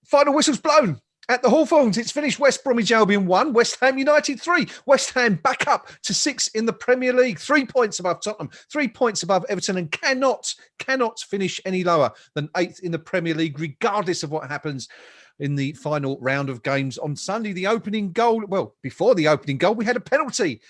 Final whistle's blown. At the Hawthorns, it's finished West Bromwich Albion 1, West Ham United 3. West Ham back up to 6 in the Premier League, 3 points above Tottenham, 3 points above Everton, and cannot finish any lower than 8th in the Premier League, regardless of what happens in the final round of games on Sunday. The opening goal, well, before the opening goal, we had a penalty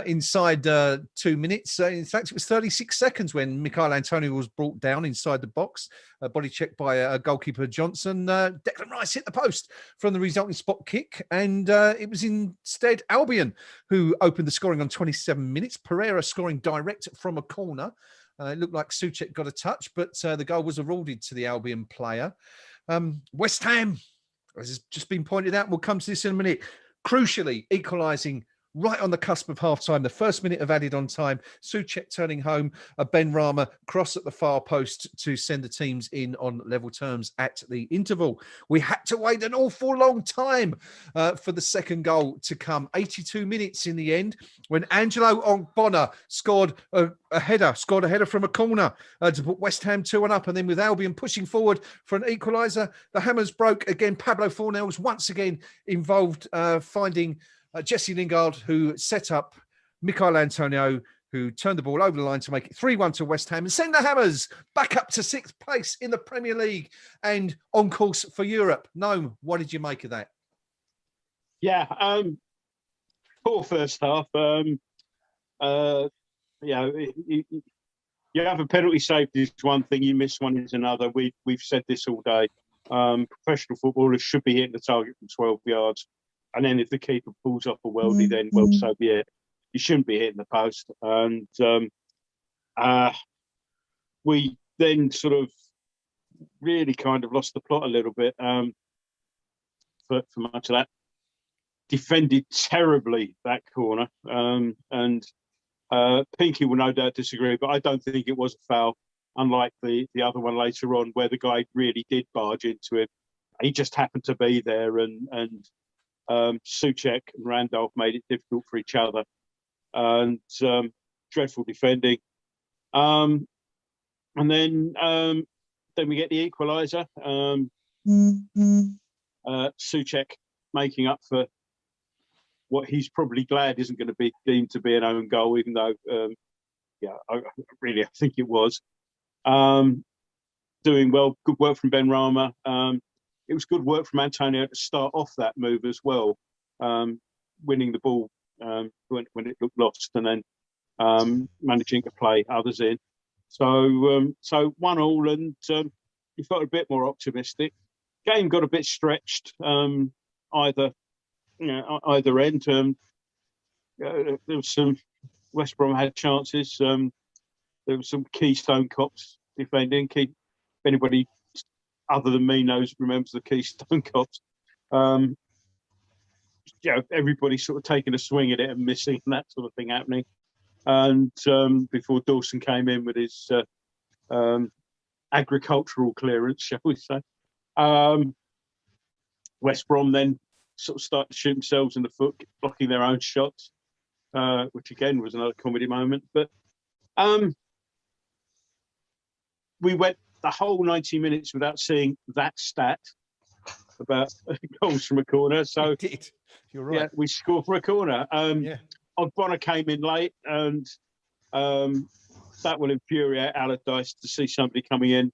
inside 2 minutes. In fact, it was 36 seconds when Michail Antonio was brought down inside the box, body checked by goalkeeper Johnson. Declan Rice hit the post from the resulting spot kick, and it was instead Albion who opened the scoring on 27 minutes. Pereira scoring direct from a corner. It looked like Souček got a touch, but the goal was awarded to the Albion player. West Ham, as has just been pointed out, we'll come to this in a minute, crucially equalising right on the cusp of half-time, the first minute of added on time. Souček turning home, a Ben Rama cross at the far post to send the teams in on level terms at the interval. We had to wait an awful long time for the second goal to come. 82 minutes in the end, when Angelo Ogbonna scored a header from a corner to put West Ham 2-1 up, and then with Albion pushing forward for an equaliser, the hammers broke again. Pablo Fornell was once again involved, finding Jesse Lingard, who set up Michail Antonio, who turned the ball over the line to make it 3-1 to West Ham and send the Hammers back up to 6th place in the Premier League and on course for Europe. Gnome, what did you make of that? Yeah, poor first half. You have a penalty saved is one thing, you miss one is another. We've said this all day. Professional footballers should be hitting the target from 12 yards. And then if the keeper pulls off a worldie, then, well, so be it. You shouldn't be hitting the post. And we then sort of really kind of lost the plot a little bit for much of that. Defended terribly that corner. And Pinky will no doubt disagree, but I don't think it was a foul, unlike the other one later on where the guy really did barge into him. He just happened to be there, and Souček and Randolph made it difficult for each other, and dreadful defending. And then we get the equaliser. Souček making up for what he's probably glad isn't going to be deemed to be an own goal, even though, I think it was. Doing well, good work from Ben Rama. It was good work from Antonio to start off that move as well, winning the ball when it looked lost, and then managing to play others in. So 1-1, and you felt a bit more optimistic. Game got a bit stretched either end. There was some West Brom had chances. There was some Keystone Cops defending. If anybody other than me remembers the Keystone Cops. Everybody sort of taking a swing at it and missing, and that sort of thing happening. And before Dawson came in with his agricultural clearance, shall we say. West Brom then sort of started to shoot themselves in the foot, blocking their own shots, which again was another comedy moment. But we went the whole 90 minutes without seeing that stat about goals from a corner. So you're right. Yeah, we scored from a corner. Ogbonna came in late, and that will infuriate Allardyce to see somebody coming in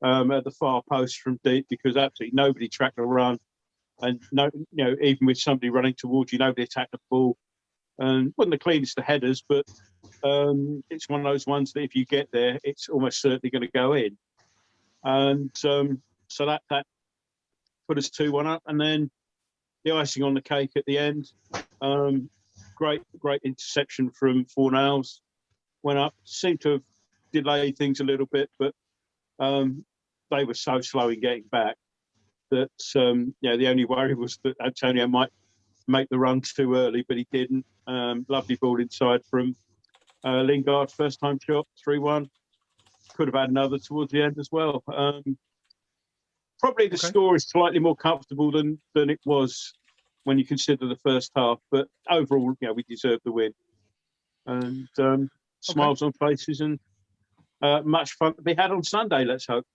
at the far post from deep, because absolutely nobody tracked the run, and even with somebody running towards you, nobody attacked the ball. And wasn't the cleanest of headers, but it's one of those ones that if you get there, it's almost certainly going to go in. And so that put us 2-1 up, and then the icing on the cake at the end. Great interception from Fornals. Went up, seemed to have delayed things a little bit, but they were so slow in getting back that the only worry was that Antonio might make the run too early, but he didn't. Lovely ball inside from Lingard, first time shot, 3-1. Could have had another towards the end as well. Probably the score is slightly more comfortable than it was when you consider the first half, but overall, we deserved the win. And smiles on faces, and much fun to be had on Sunday, let's hope.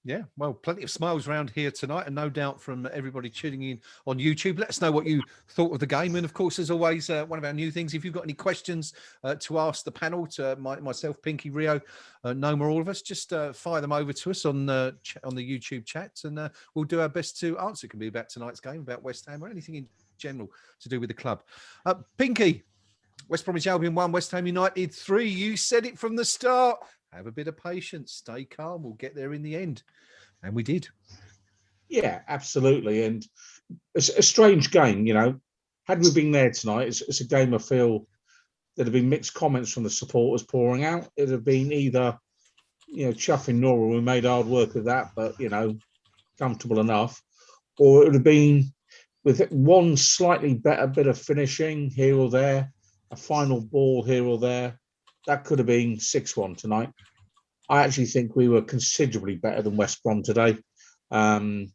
Yeah, well, plenty of smiles around here tonight, and no doubt from everybody tuning in on YouTube. Let us know what you thought of the game. And of course, as always, one of our new things, if you've got any questions to ask the panel, to myself, Pinky, Rio, Gnome, or all of us, just fire them over to us on the YouTube chat, and we'll do our best to answer. It can be about tonight's game, about West Ham, or anything in general to do with the club. Pinky, West Bromwich Albion 1, West Ham United 3. You said it from the start. Have a bit of patience. Stay calm. We'll get there in the end. And we did. Yeah, absolutely. And it's a strange game, you know. Had we been there tonight, it's a game I feel there'd have been mixed comments from the supporters pouring out. It'd have been either, you know, chuffing Nora, we made hard work of that, but, you know, comfortable enough. Or it would have been with one slightly better bit of finishing here or there, a final ball here or there. That could have been 6-1 tonight. I actually think we were considerably better than West Brom today. I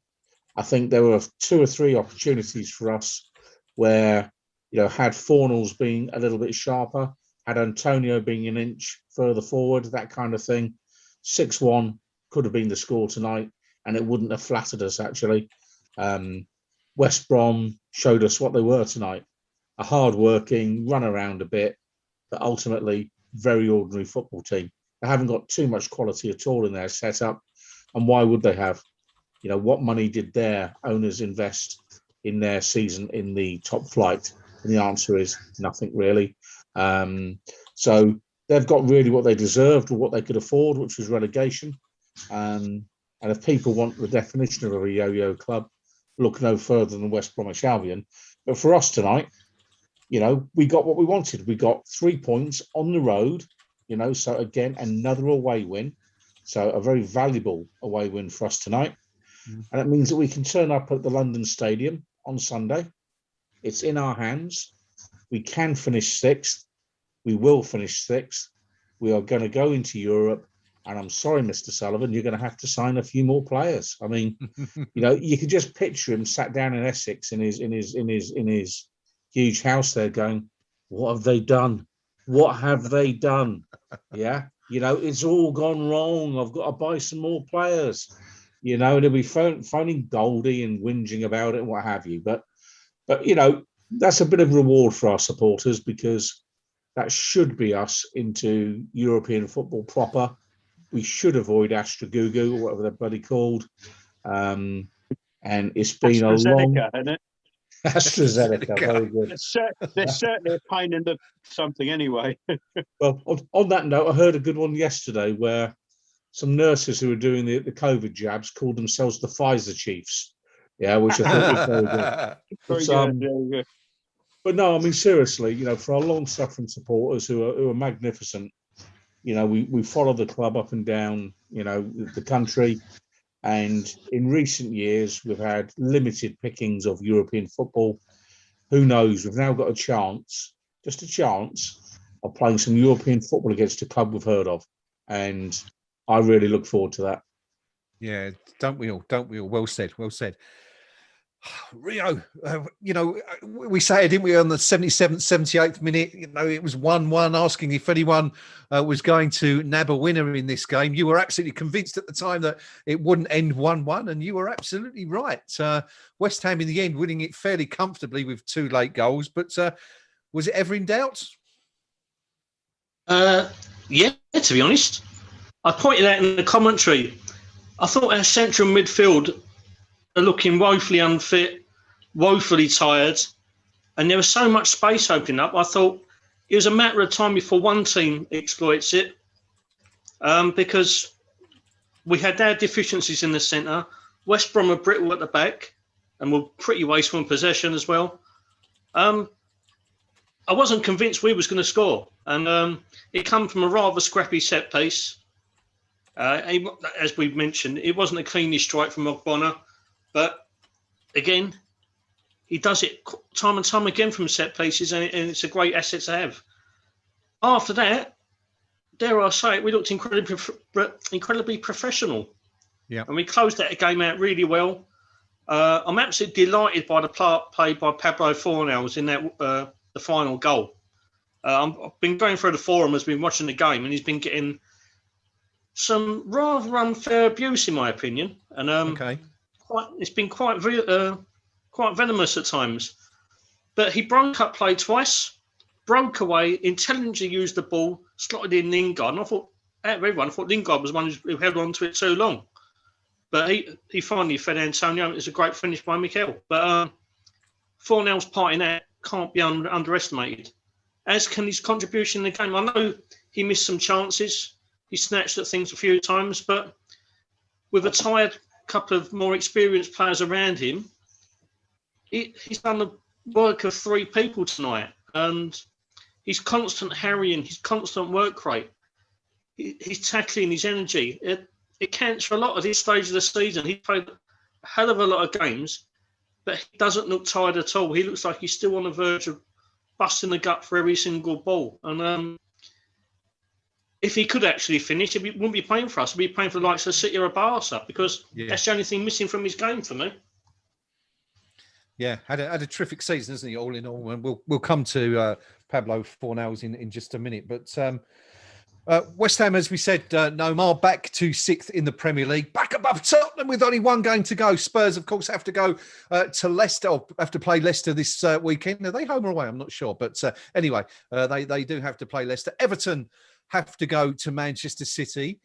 think there were 2 or 3 opportunities for us where, you know, had Fornals been a little bit sharper, had Antonio being an inch further forward, that kind of thing, 6-1 could have been the score tonight, and it wouldn't have flattered us, actually. West Brom showed us what they were tonight. A hard-working, run around a bit, but ultimately very ordinary football team. They haven't got too much quality at all in their setup. And why would they have? You know, what money did their owners invest in their season in the top flight? And the answer is nothing, really. So they've got really what they deserved or what they could afford, which was relegation. And if people want the definition of a yo-yo club, look no further than West Bromwich Albion. But for us tonight, you know, we got what we wanted. We got 3 points on the road, you know, so again, another away win. So a very valuable away win for us tonight. And it means that we can turn up at the London Stadium on Sunday. It's in our hands. We can finish 6th. We will finish 6th. We are going to go into Europe. And I'm sorry, Mr. Sullivan, you're going to have to sign a few more players. I mean, you know, you could just picture him sat down in Essex in his huge house there going, what have they done? What have they done? Yeah. You know, it's all gone wrong. I've got to buy some more players. You know, and he'll be phoning Goldie and whinging about it and what have you. But you know, that's a bit of reward for our supporters, because that should be us into European football proper. We should avoid Astragugu or whatever they're bloody called. And it's been a long... Isn't it? AstraZeneca, very good. They're certainly a pain in the something anyway. Well, on that note, I heard a good one yesterday where some nurses who were doing the COVID jabs called themselves the Pfizer Chiefs. Yeah, which I thought was very good. Very good. But no, I mean, seriously, you know, for our long-suffering supporters who are magnificent, you know, we follow the club up and down, you know, the country. And in recent years, we've had limited pickings of European football. Who knows? We've now got a chance, just a chance, of playing some European football against a club we've heard of. And I really look forward to that. Yeah, don't we all? Don't we all? Well said. Well said. Rio, you know, we say, didn't we, on the 77th, 78th minute, you know, it was 1-1, asking if anyone was going to nab a winner in this game. You were absolutely convinced at the time that it wouldn't end 1-1, and you were absolutely right. West Ham, in the end, winning it fairly comfortably with 2 late goals. But was it ever in doubt? Yeah, to be honest. I pointed out in the commentary, I thought our central midfield are looking woefully unfit, woefully tired, and there was so much space opening up. I thought it was a matter of time before one team exploits it, because we had our deficiencies in the centre. West Brom were brittle at the back and were pretty wasteful in possession as well. I wasn't convinced we was going to score, and it came from a rather scrappy set piece. As we've mentioned, it wasn't a cleanly strike from Ogbonna. But again, he does it time and time again from set pieces, and it's a great asset to have. After that, dare I say it, we looked incredibly professional. Yeah, and we closed that game out really well. I'm absolutely delighted by the part played by Pablo Fornals in that the final goal. I've been going through the forum, has been watching the game, and he's been getting some rather unfair abuse, in my opinion, and it's been quite venomous at times. But he broke up play twice, broke away, intelligently used the ball, slotted in Lingard. And I thought, out of everyone, I thought Lingard was one who held on to it too long. But he finally fed Antonio. It's a great finish by Mikel. But 4-0's part in that can't be underestimated, as can his contribution in the game. I know he missed some chances. He snatched at things a few times, but with a tired couple of more experienced players around him, he's done the work of 3 people tonight. And his constant harrying, his constant work rate, his tackling, his energy, it counts for a lot at this stage of the season. He played a hell of a lot of games, but he doesn't look tired at all. He looks like he's still on the verge of busting the gut for every single ball. And if he could actually finish, he wouldn't be playing for us. He'd be playing for the likes of City or Barca, because that's the only thing missing from his game for me. Yeah, had a terrific season, hasn't he? All in all, and we'll come to Pablo Fornals in just a minute. But West Ham, as we said, Nomar back to 6th in the Premier League, back above Tottenham with only 1 game to go. Spurs, of course, have to go to Leicester, or have to play Leicester this weekend. Are they home or away? I'm not sure, but anyway, they do have to play Leicester. Everton have to go to Manchester City.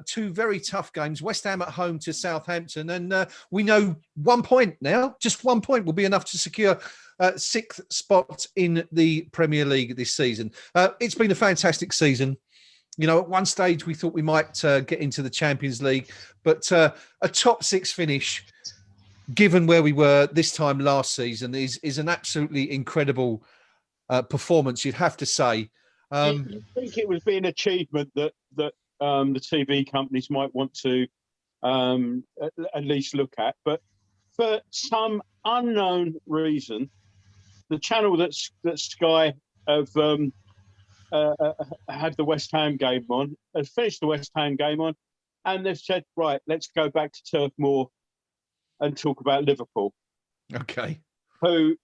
2 very tough games. West Ham at home to Southampton. And we know 1 point now, just 1 point will be enough to secure 6th spot in the Premier League this season. It's been a fantastic season. You know, at one stage we thought we might get into the Champions League, but a top 6 finish, given where we were this time last season, is an absolutely incredible performance, you'd have to say. I think it would be an achievement that the TV companies might want to at least look at. But for some unknown reason, the channel that Sky have had the West Ham game on, has finished the West Ham game on, and they've said, right, let's go back to Turf Moor and talk about Liverpool. Okay. Who,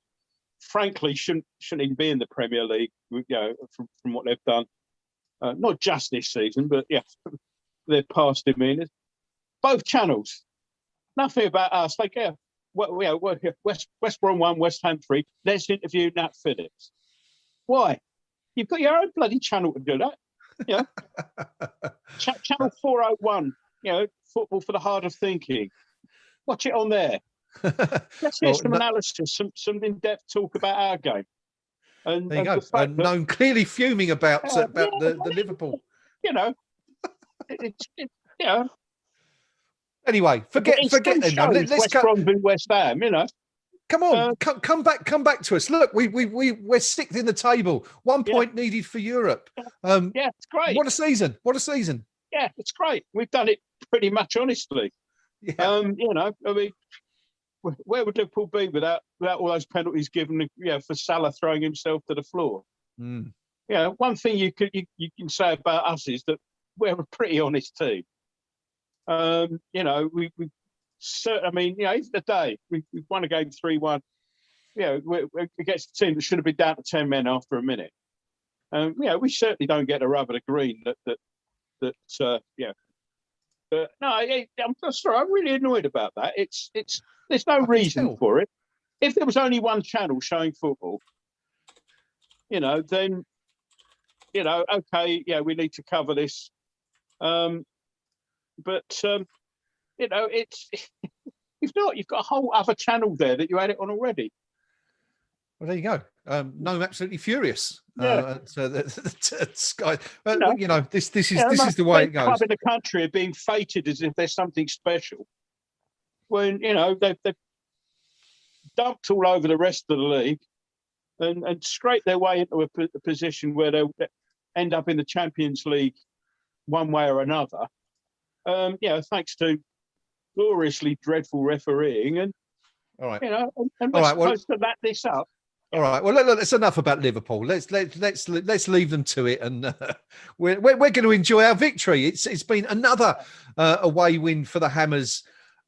frankly, shouldn't even be in the Premier League, you know, from what they've done. Not just this season, but their past demeanours. Both channels. Nothing about us. Like, West Brom 1, West Ham 3. Let's interview Nat Phillips. Why? You've got your own bloody channel to do that. Yeah. Channel 401. You know, football for the hard of thinking. Watch it on there. Let's hear some analysis, some in-depth talk about our game. And there you go. Known clearly fuming about the Liverpool. You know, it's. Anyway, forget them. Let's West Brom v West Ham. You know, come on, come back to us. Look, we're 6th in the table. 1 point needed for Europe. It's great. What a season! What a season! Yeah, it's great. We've done it pretty much honestly. Yeah. You know, I mean, where would Liverpool be without all those penalties given? For Salah throwing himself to the floor. Mm. Yeah, one thing you can say about us is that we're a pretty honest team. You know, we I mean, you know, even today we've won a game 3-1. You know, we're against a team that should have been down to 10 men after a minute. You know, we certainly don't get a rub of the green that no, I'm sorry, I'm really annoyed about that. There's no reason for it. If there was only one channel showing football, you know, then, you know, okay, we need to cover this. But you know, it's if not, you've got a whole other channel there that you had it on already. Well, there you go. No, I'm absolutely furious. Yeah. So the Sky, you know, this is the way it goes. Club in the country are being feted as if there's something special, when you know they've dumped all over the rest of the league, and scraped their way into a position where they'll end up in the Champions League one way or another. Thanks to gloriously dreadful refereeing, and all right, you know, and we're supposed to back this up. All right. Well, look, it's enough about Liverpool. Let's leave them to it, and we're going to enjoy our victory. It's been another away win for the Hammers.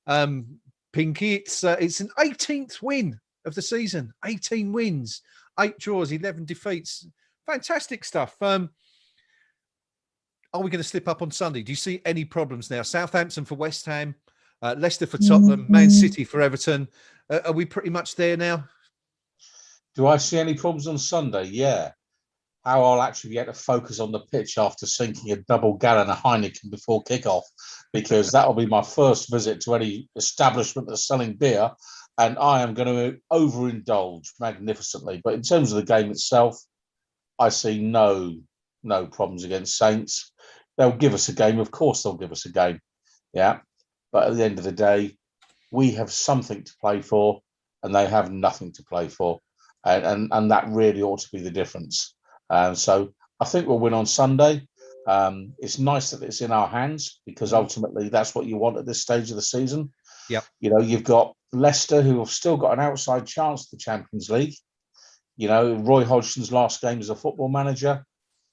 Pinky, it's an 18th win of the season. 18 wins, 8 draws, 11 defeats. Fantastic stuff. are we going to slip up on Sunday? Do you see any problems now? Southampton for West Ham, Leicester for Tottenham, Man City for Everton. Are we pretty much there now? Do I see any problems on Sunday? Yeah. How I'll actually get to focus on the pitch after sinking a double gallon of Heineken before kickoff, because that'll be my first visit to any establishment that's selling beer, and I am going to overindulge magnificently. But in terms of the game itself, I see no problems against Saints. They'll give us a game. Of course, they'll give us a game. Yeah. But at the end of the day, we have something to play for, and they have nothing to play for. And that really ought to be the difference. So I think we'll win on Sunday. It's nice that it's in our hands, because ultimately that's what you want at this stage of the season. Yep. You know, you've got Leicester, who have still got an outside chance at the Champions League. You know, Roy Hodgson's last game as a football manager,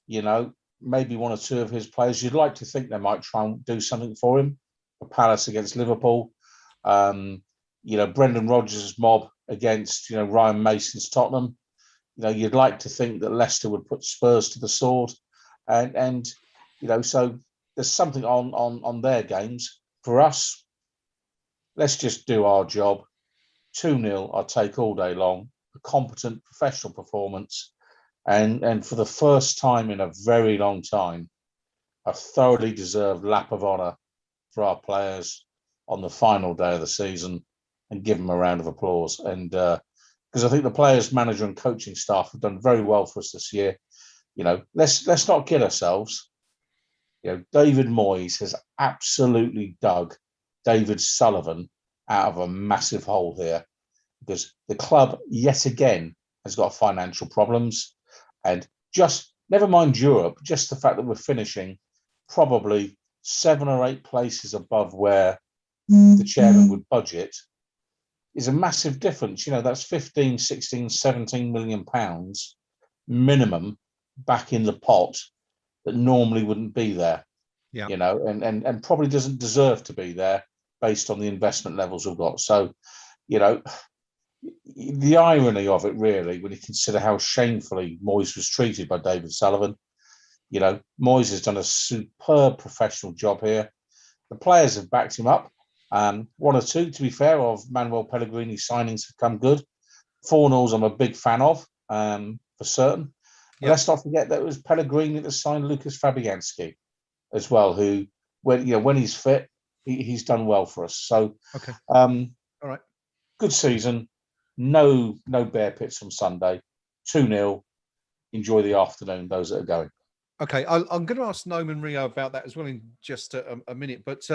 you know, maybe one or two of his players, you'd like to think they might try and do something for him. Palace against Liverpool. You know, Brendan Rodgers' mob against, you know, Ryan Mason's Tottenham. You know, you'd like to think that Leicester would put Spurs to the sword, and you know, so there's something on their games. For us, let's just do our job. 2-0, I'll take all day long. A competent professional performance, and for the first time in a very long time, a thoroughly deserved lap of honour for our players on the final day of the season, and give them a round of applause. And because I think the players, manager, and coaching staff have done very well for us this year. You know, let's not kid ourselves. You know, David Moyes has absolutely dug David Sullivan out of a massive hole here, because the club yet again has got financial problems, and just never mind Europe, just the fact that we're finishing probably 7 or 8 places above where the chairman would budget is a massive difference. You know, that's 15, 16, 17 million pounds minimum back in the pot that normally wouldn't be there. Yeah. You know, and probably doesn't deserve to be there based on the investment levels we've got. So, you know, the irony of it really, when you consider how shamefully Moyes was treated by David Sullivan. You know, Moyes has done a superb professional job here. The players have backed him up. 1 or 2, to be fair, of Manuel Pellegrini's signings have come good. Fornals, I'm a big fan of, for certain. Yep. Let's not forget that it was Pellegrini that signed Lucas Fabianski as well, who, when he's fit, he's done well for us. So, okay, all right, good season. No bear pits on Sunday. 2-0. Enjoy the afternoon, those that are going. Okay, I'm going to ask Gnome and Rio about that as well in just a minute, but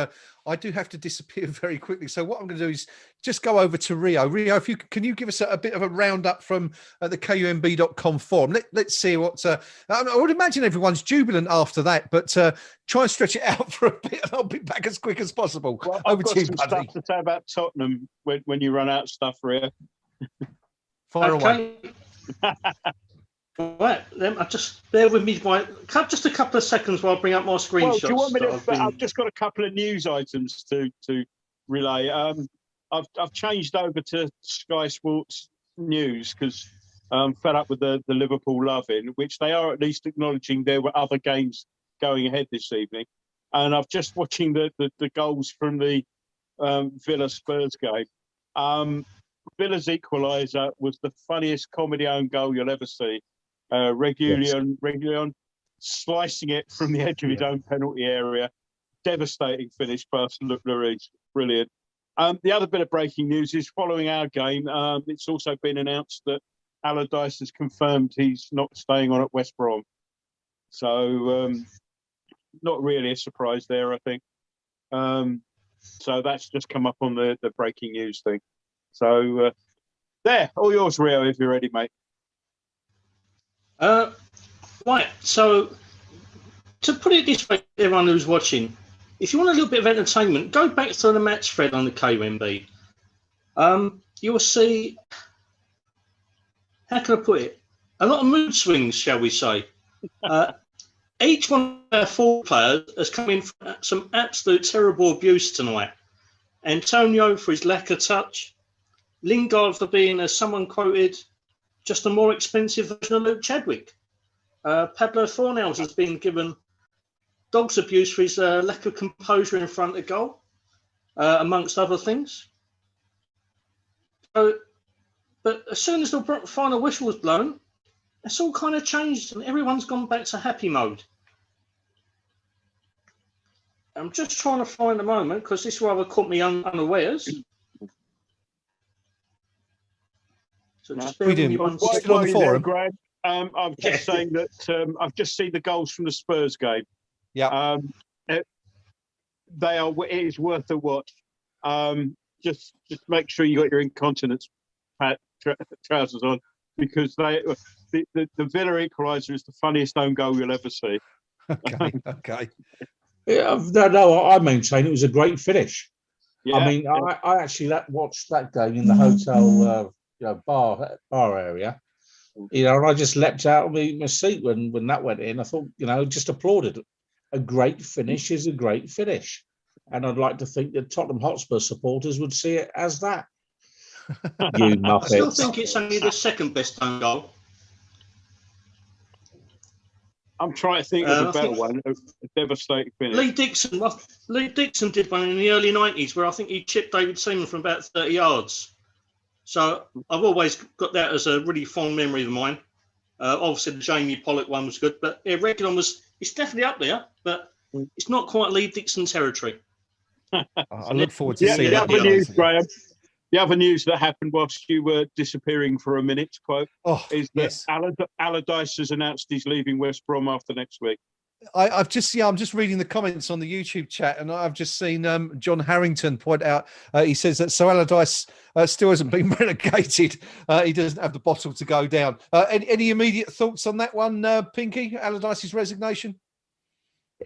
I do have to disappear very quickly. So what I'm going to do is just go over to Rio. Rio, can you give us a bit of a roundup from the KUMB.com forum? Let's see what. I would imagine everyone's jubilant after that, but try and stretch it out for a bit, and I'll be back as quick as possible. Well, over I've got to you, some buddy. stuff to say about Tottenham when you run out of stuff, Rio. Fire away. Right, then just bear with me just a couple of seconds while I bring up my screenshots. Well, do you want me to? I've just got a couple of news items to relay. I've changed over to Sky Sports News because I'm fed up with the Liverpool loving, which they are at least acknowledging there were other games going ahead this evening. And I've just watching the goals from the Villa Spurs game. Villa's equaliser was the funniest comedy own goal you'll ever see. Reguilon slicing it from the edge of his own penalty area. Devastating finish past Luke Lloris. Brilliant. The other bit of breaking news is following our game, it's also been announced that Allardyce has confirmed he's not staying on at West Brom. So not really a surprise there, I think. So that's just come up on the breaking news thing. So there, all yours, Rio, if you're ready, mate. Right, so to put it this way, everyone who's watching, if you want a little bit of entertainment, go back to the match thread on the KUMB. You'll see, how can I put it, a lot of mood swings, shall we say. Each one of our 4 players has come in for some absolute terrible abuse tonight. Antonio for his lack of touch, Lingard for being, as someone quoted, just a more expensive version of Luke Chadwick. Pablo Fornals has been given dogs abuse for his lack of composure in front of goal, amongst other things. So, but as soon as the final whistle was blown, it's all kind of changed and everyone's gone back to happy mode. I'm just trying to find a moment because this rather caught me unawares. So just bear with me one Still second. on the forum? Greg. I'm just saying that I've just seen the goals from the Spurs game. Yeah. It is worth a watch. Just make sure you got your incontinence trousers on, because the Villa equaliser is the funniest own goal you'll ever see. Okay. Yeah, no, I maintain it was a great finish. Yeah, I mean, I actually watched that game in the hotel bar area. And I just leapt out of my seat when that went in. I thought, just applauded. A great finish is a great finish. And I'd like to think that Tottenham Hotspur supporters would see it as that. You muppets. I still think it's only the second best own goal. I'm trying to think of a better one. A devastating finish. Lee Dixon did one in the early 90s where I think he chipped David Seaman from about 30 yards. So I've always got that as a really fond memory of mine. Obviously, the Jamie Pollock one was good, but yeah, Regulon it's definitely up there, but it's not quite Lee Dixon territory. I look forward to seeing the that. other news, Graham. The other news that happened whilst you were disappearing for a minute, quote, is that Allardyce has announced he's leaving West Brom after next week. I'm just reading the comments on the YouTube chat, and I've just seen John Harrington point out. He says that so Allardyce still hasn't been relegated. He doesn't have the bottle to go down. Any immediate thoughts on that one, Pinky? Allardyce's resignation?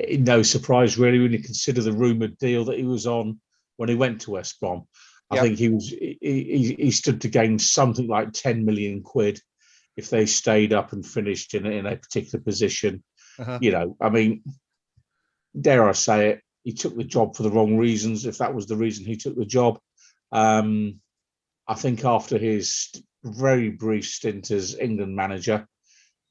No surprise, really, when you consider the rumoured deal that he was on when he went to West Brom. I think he stood to gain something like 10 million quid if they stayed up and finished in a particular position. I mean, dare I say it, he took the job for the wrong reasons, if that was the reason he took the job. I think after his very brief stint as England manager,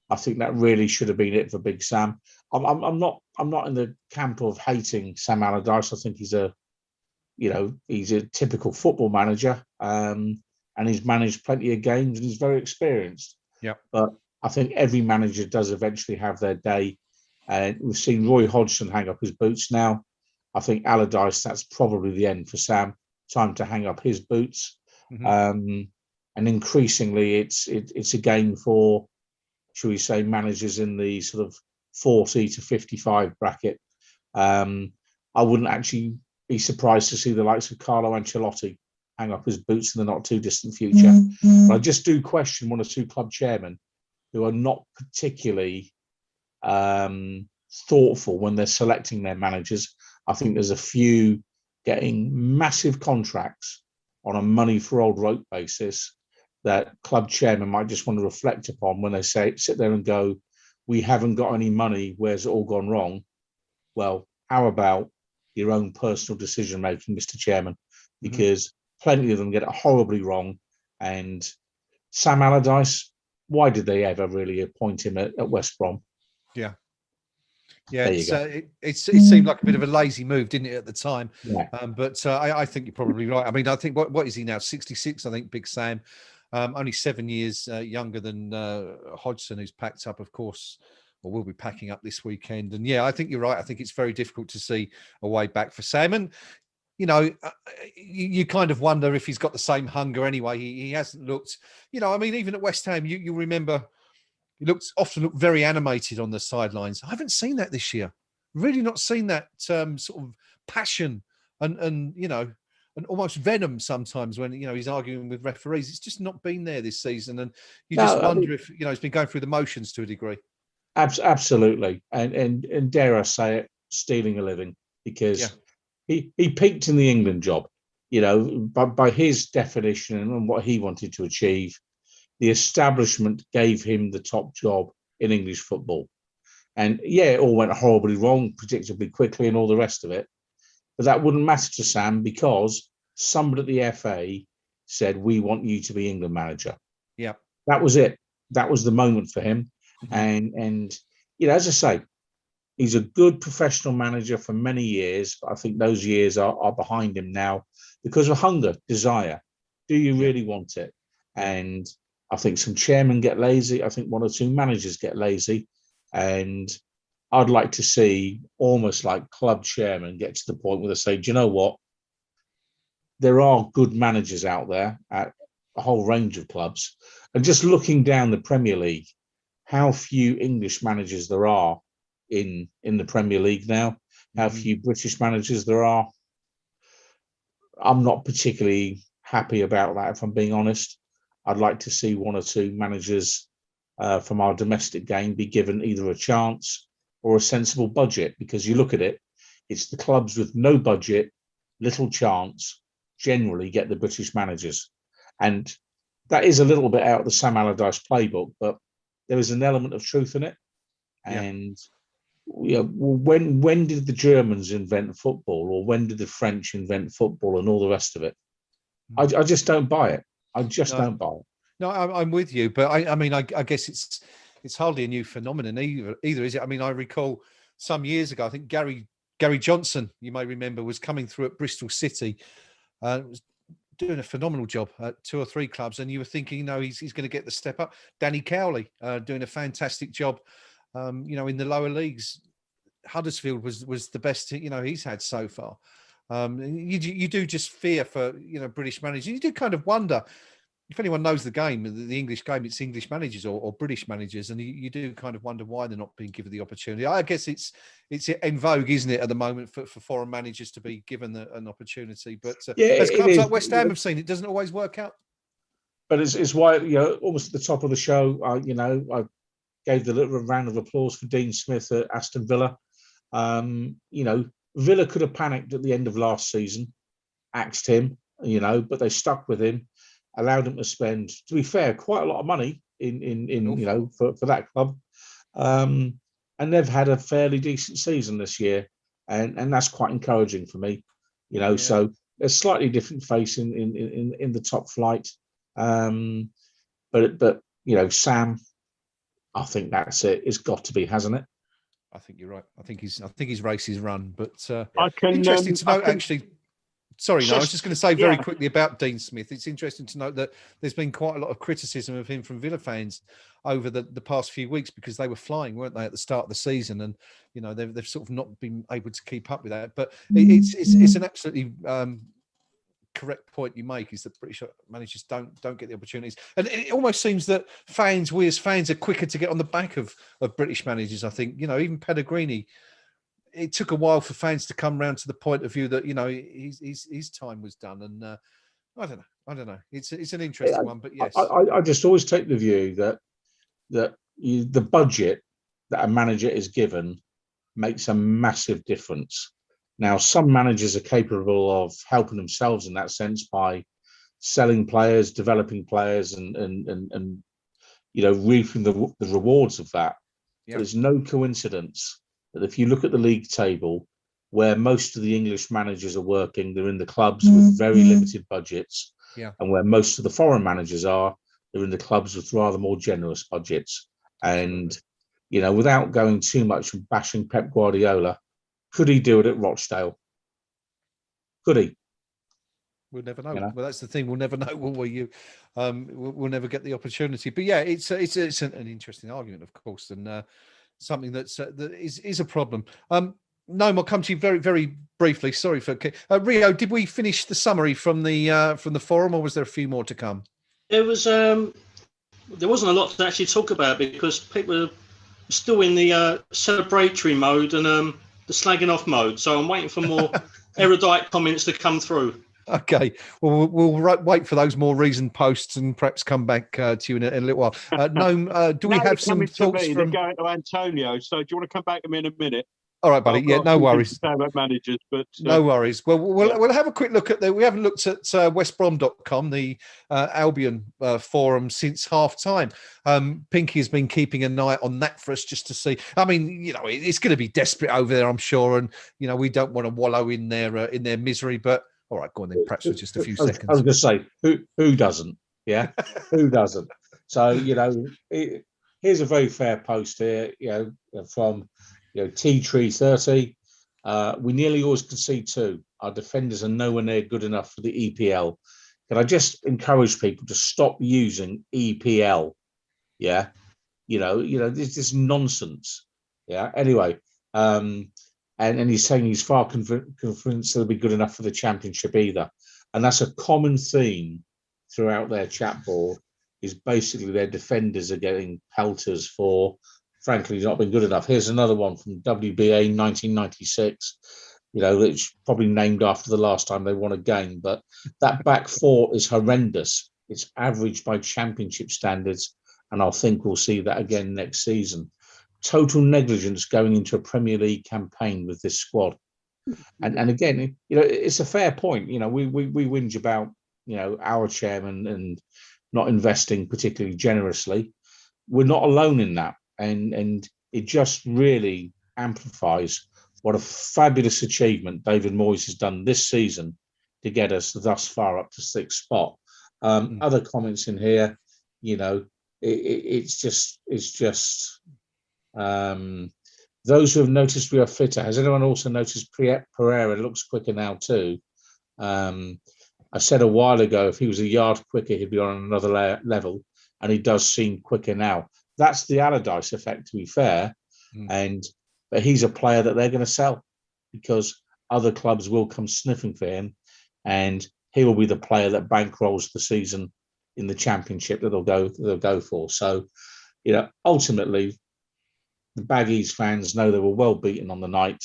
I think that really should have been it for Big Sam. I'm not in the camp of hating Sam Allardyce. I think he's a typical football manager, and he's managed plenty of games and he's very experienced. Yeah. But I think every manager does eventually have their day. And we've seen Roy Hodgson hang up his boots now. I think Allardyce, that's probably the end for Sam. Time to hang up his boots. And increasingly, it's a game for, shall we say, managers in the sort of 40 to 55 bracket. I wouldn't actually be surprised to see the likes of Carlo Ancelotti hang up his boots in the not too distant future. But I just do question one or two club chairmen who are not particularly thoughtful when they're selecting their managers. I think there's a few getting massive contracts on a money for old rope basis that club chairmen might just want to reflect upon when they sit there and go, we haven't got any money, where's it all gone wrong? Well, how about your own personal decision making, Mr. Chairman? Because plenty of them get it horribly wrong. And Sam Allardyce, why did they ever really appoint him at West Brom? Yeah, it seemed like a bit of a lazy move, didn't it, at the time? Yeah. But I think you're probably right. I mean, I think what is he now? 66, I think, Big Sam. Only 7 years younger than Hodgson, who's packed up, of course, or will be packing up this weekend. And yeah, I think you're right. I think it's very difficult to see a way back for Sam. And you kind of wonder if he's got the same hunger anyway. He hasn't looked, I mean, even at West Ham, you remember he often looked very animated on the sidelines. I haven't seen that this year. Really not seen that sort of passion and almost venom sometimes when, he's arguing with referees. It's just not been there this season. And you just wonder if, he's been going through the motions to a degree. Absolutely. And dare I say it, stealing a living, because he peaked in the England job, by his definition and what he wanted to achieve. The establishment gave him the top job in English football. And it all went horribly wrong, predictably quickly and all the rest of it. But that wouldn't matter to Sam because somebody at the FA said, we want you to be England manager. Yeah. That was it. That was the moment for him. And as I say, He's a good professional manager for many years, but I think those years are behind him now because of hunger, desire. Do you really want it? And I think some chairmen get lazy. I think one or two managers get lazy. And I'd like to see almost like club chairmen get to the point where they say, do you know what? There are good managers out there at a whole range of clubs. And just looking down the Premier League, how few English managers there are in the Premier League now, how few British managers there are. I'm not particularly happy about that, if I'm being honest. I'd like to see one or two managers from our domestic game be given either a chance or a sensible budget, because you look at it, it's the clubs with no budget, little chance, generally get the British managers. And that is a little bit out of the Sam Allardyce playbook, but there is an element of truth in it. And when did the Germans invent football, or when did the French invent football and all the rest of it? I just don't buy it. I just don't buy it. No, I'm with you, but I mean, I guess it's hardly a new phenomenon either, is it? I mean, I recall some years ago, I think Gary Johnson, you may remember, was coming through at Bristol City, was doing a phenomenal job at 2 or 3 clubs, and you were thinking, he's going to get the step up. Danny Cowley doing a fantastic job. In the lower leagues. Huddersfield was the best, he's had so far. You do just fear for, British managers. You do kind of wonder if anyone knows the game, the English game, it's English managers or British managers. And you do kind of wonder why they're not being given the opportunity. I guess it's in vogue, isn't it, at the moment for foreign managers to be given an opportunity. But as clubs like West Ham have seen, it doesn't always work out. But it's why, almost at the top of the show, I gave the little round of applause for Dean Smith at Aston Villa. Villa could have panicked at the end of last season, axed him, but they stuck with him, allowed him to spend, to be fair, quite a lot of money for that club. And they've had a fairly decent season this year. And that's quite encouraging for me, so a slightly different face in the top flight. But Sam, I think that's it. It's got to be, hasn't it? I think you're right. I think his race is run. But interesting to note, actually. Sorry, I was just going to say very quickly about Dean Smith. It's interesting to note that there's been quite a lot of criticism of him from Villa fans over the past few weeks, because they were flying, weren't they, at the start of the season, and they've sort of not been able to keep up with that. But it's an absolutely correct point you make, is that British managers don't get the opportunities, and it almost seems that we as fans are quicker to get on the back of British managers. I think even Pellegrini, it took a while for fans to come round to the point of view that his time was done, and I don't know. It's an interesting one, but yes, I just always take the view that the budget that a manager is given makes a massive difference. Now, some managers are capable of helping themselves in that sense by selling players, developing players, and reaping the rewards of that. But it's no coincidence that if you look at the league table, where most of the English managers are working, they're in the clubs with very limited budgets, and where most of the foreign managers are, they're in the clubs with rather more generous budgets. And without going too much and bashing Pep Guardiola, could he do it at Rochdale? Could he? We'll never know. Well, that's the thing. We'll never know, will we? We'll never get the opportunity. But yeah, it's an interesting argument, of course, and something that is a problem. Gnome, I'll come to you very, very briefly. Sorry for Rio. Did we finish the summary from the forum, or was there a few more to come? There wasn't a lot to actually talk about, because people are still in the celebratory mode and the slagging off mode. So I'm waiting for more erudite comments to come through. Okay, well, we'll wait for those more reasoned posts and perhaps come back to you in a little while. Gnome, do we have some thoughts from... They're going to Antonio, so do you want to come back to me in a minute? All right, buddy. Yeah, no worries. Managers, but no worries. Well, we'll have a quick look at we haven't looked at westbrom.com, the Albion forum, since half time. Pinky has been keeping an eye on that for us just to see. I mean, it's going to be desperate over there, I'm sure, and we don't want to wallow in their misery. But all right, go on then. Perhaps for just a few seconds. I was going to say, who doesn't? Yeah, who doesn't? So here's a very fair post here. From Tea Tree 30. We nearly always concede 2. Our defenders are nowhere near good enough for the EPL. Can I just encourage people to stop using EPL? Yeah, this is nonsense. Yeah. Anyway, and he's saying he's far convinced they'll be good enough for the Championship either, and that's a common theme throughout their chat board. Is basically their defenders are getting pelters for, frankly, not been good enough. Here's another one from WBA 1996. It's probably named after the last time they won a game, but that back 4 is horrendous. It's average by Championship standards, and I think we'll see that again next season. Total negligence going into a Premier League campaign with this squad. And again, it's a fair point. We whinge about, our chairman and not investing particularly generously. We're not alone in that. And it just really amplifies what a fabulous achievement David Moyes has done this season to get us thus far up to 6th spot. Other comments in here, it's just those who have noticed we are fitter. Has anyone also noticed Pereira looks quicker now too? I said a while ago, if he was a yard quicker, he'd be on another level, and he does seem quicker now. That's the Allardyce effect, to be fair. But he's a player that they're going to sell because other clubs will come sniffing for him, and he will be the player that bankrolls the season in the Championship that they'll go for. So, ultimately, the Baggies fans know they were well beaten on the night.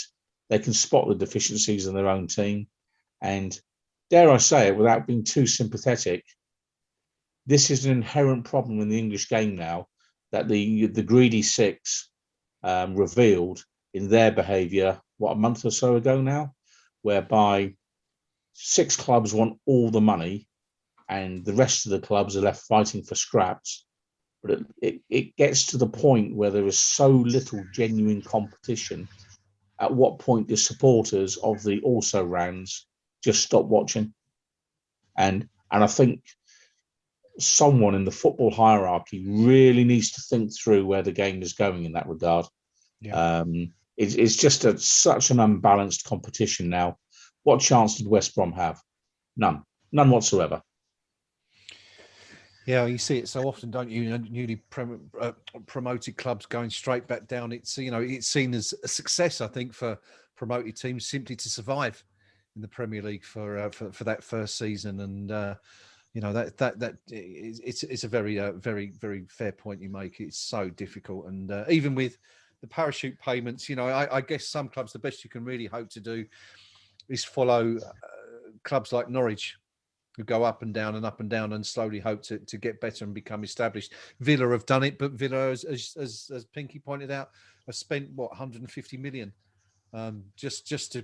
They can spot the deficiencies in their own team, and dare I say it, without being too sympathetic, this is an inherent problem in the English game now that the greedy 6 revealed in their behaviour, a month or so ago now, whereby 6 clubs want all the money and the rest of the clubs are left fighting for scraps. But it gets to the point where there is so little genuine competition. At what point do supporters of the also-rans just stop watching? And I think someone in the football hierarchy really needs to think through where the game is going in that regard. Yeah. It's just such an unbalanced competition now. What chance did West Brom have? None whatsoever. Yeah, you see it so often, don't you? Newly promoted clubs going straight back down. It's it's seen as a success, I think, for promoted teams simply to survive in the Premier League for that first season. And it's a very very fair point you make. It's so difficult, and even with the parachute payments, I guess some clubs, the best you can really hope to do is follow clubs like Norwich, who go up and down and slowly hope to get better and become established. Villa have done it, but Villa, as Pinky pointed out, have spent 150 million just to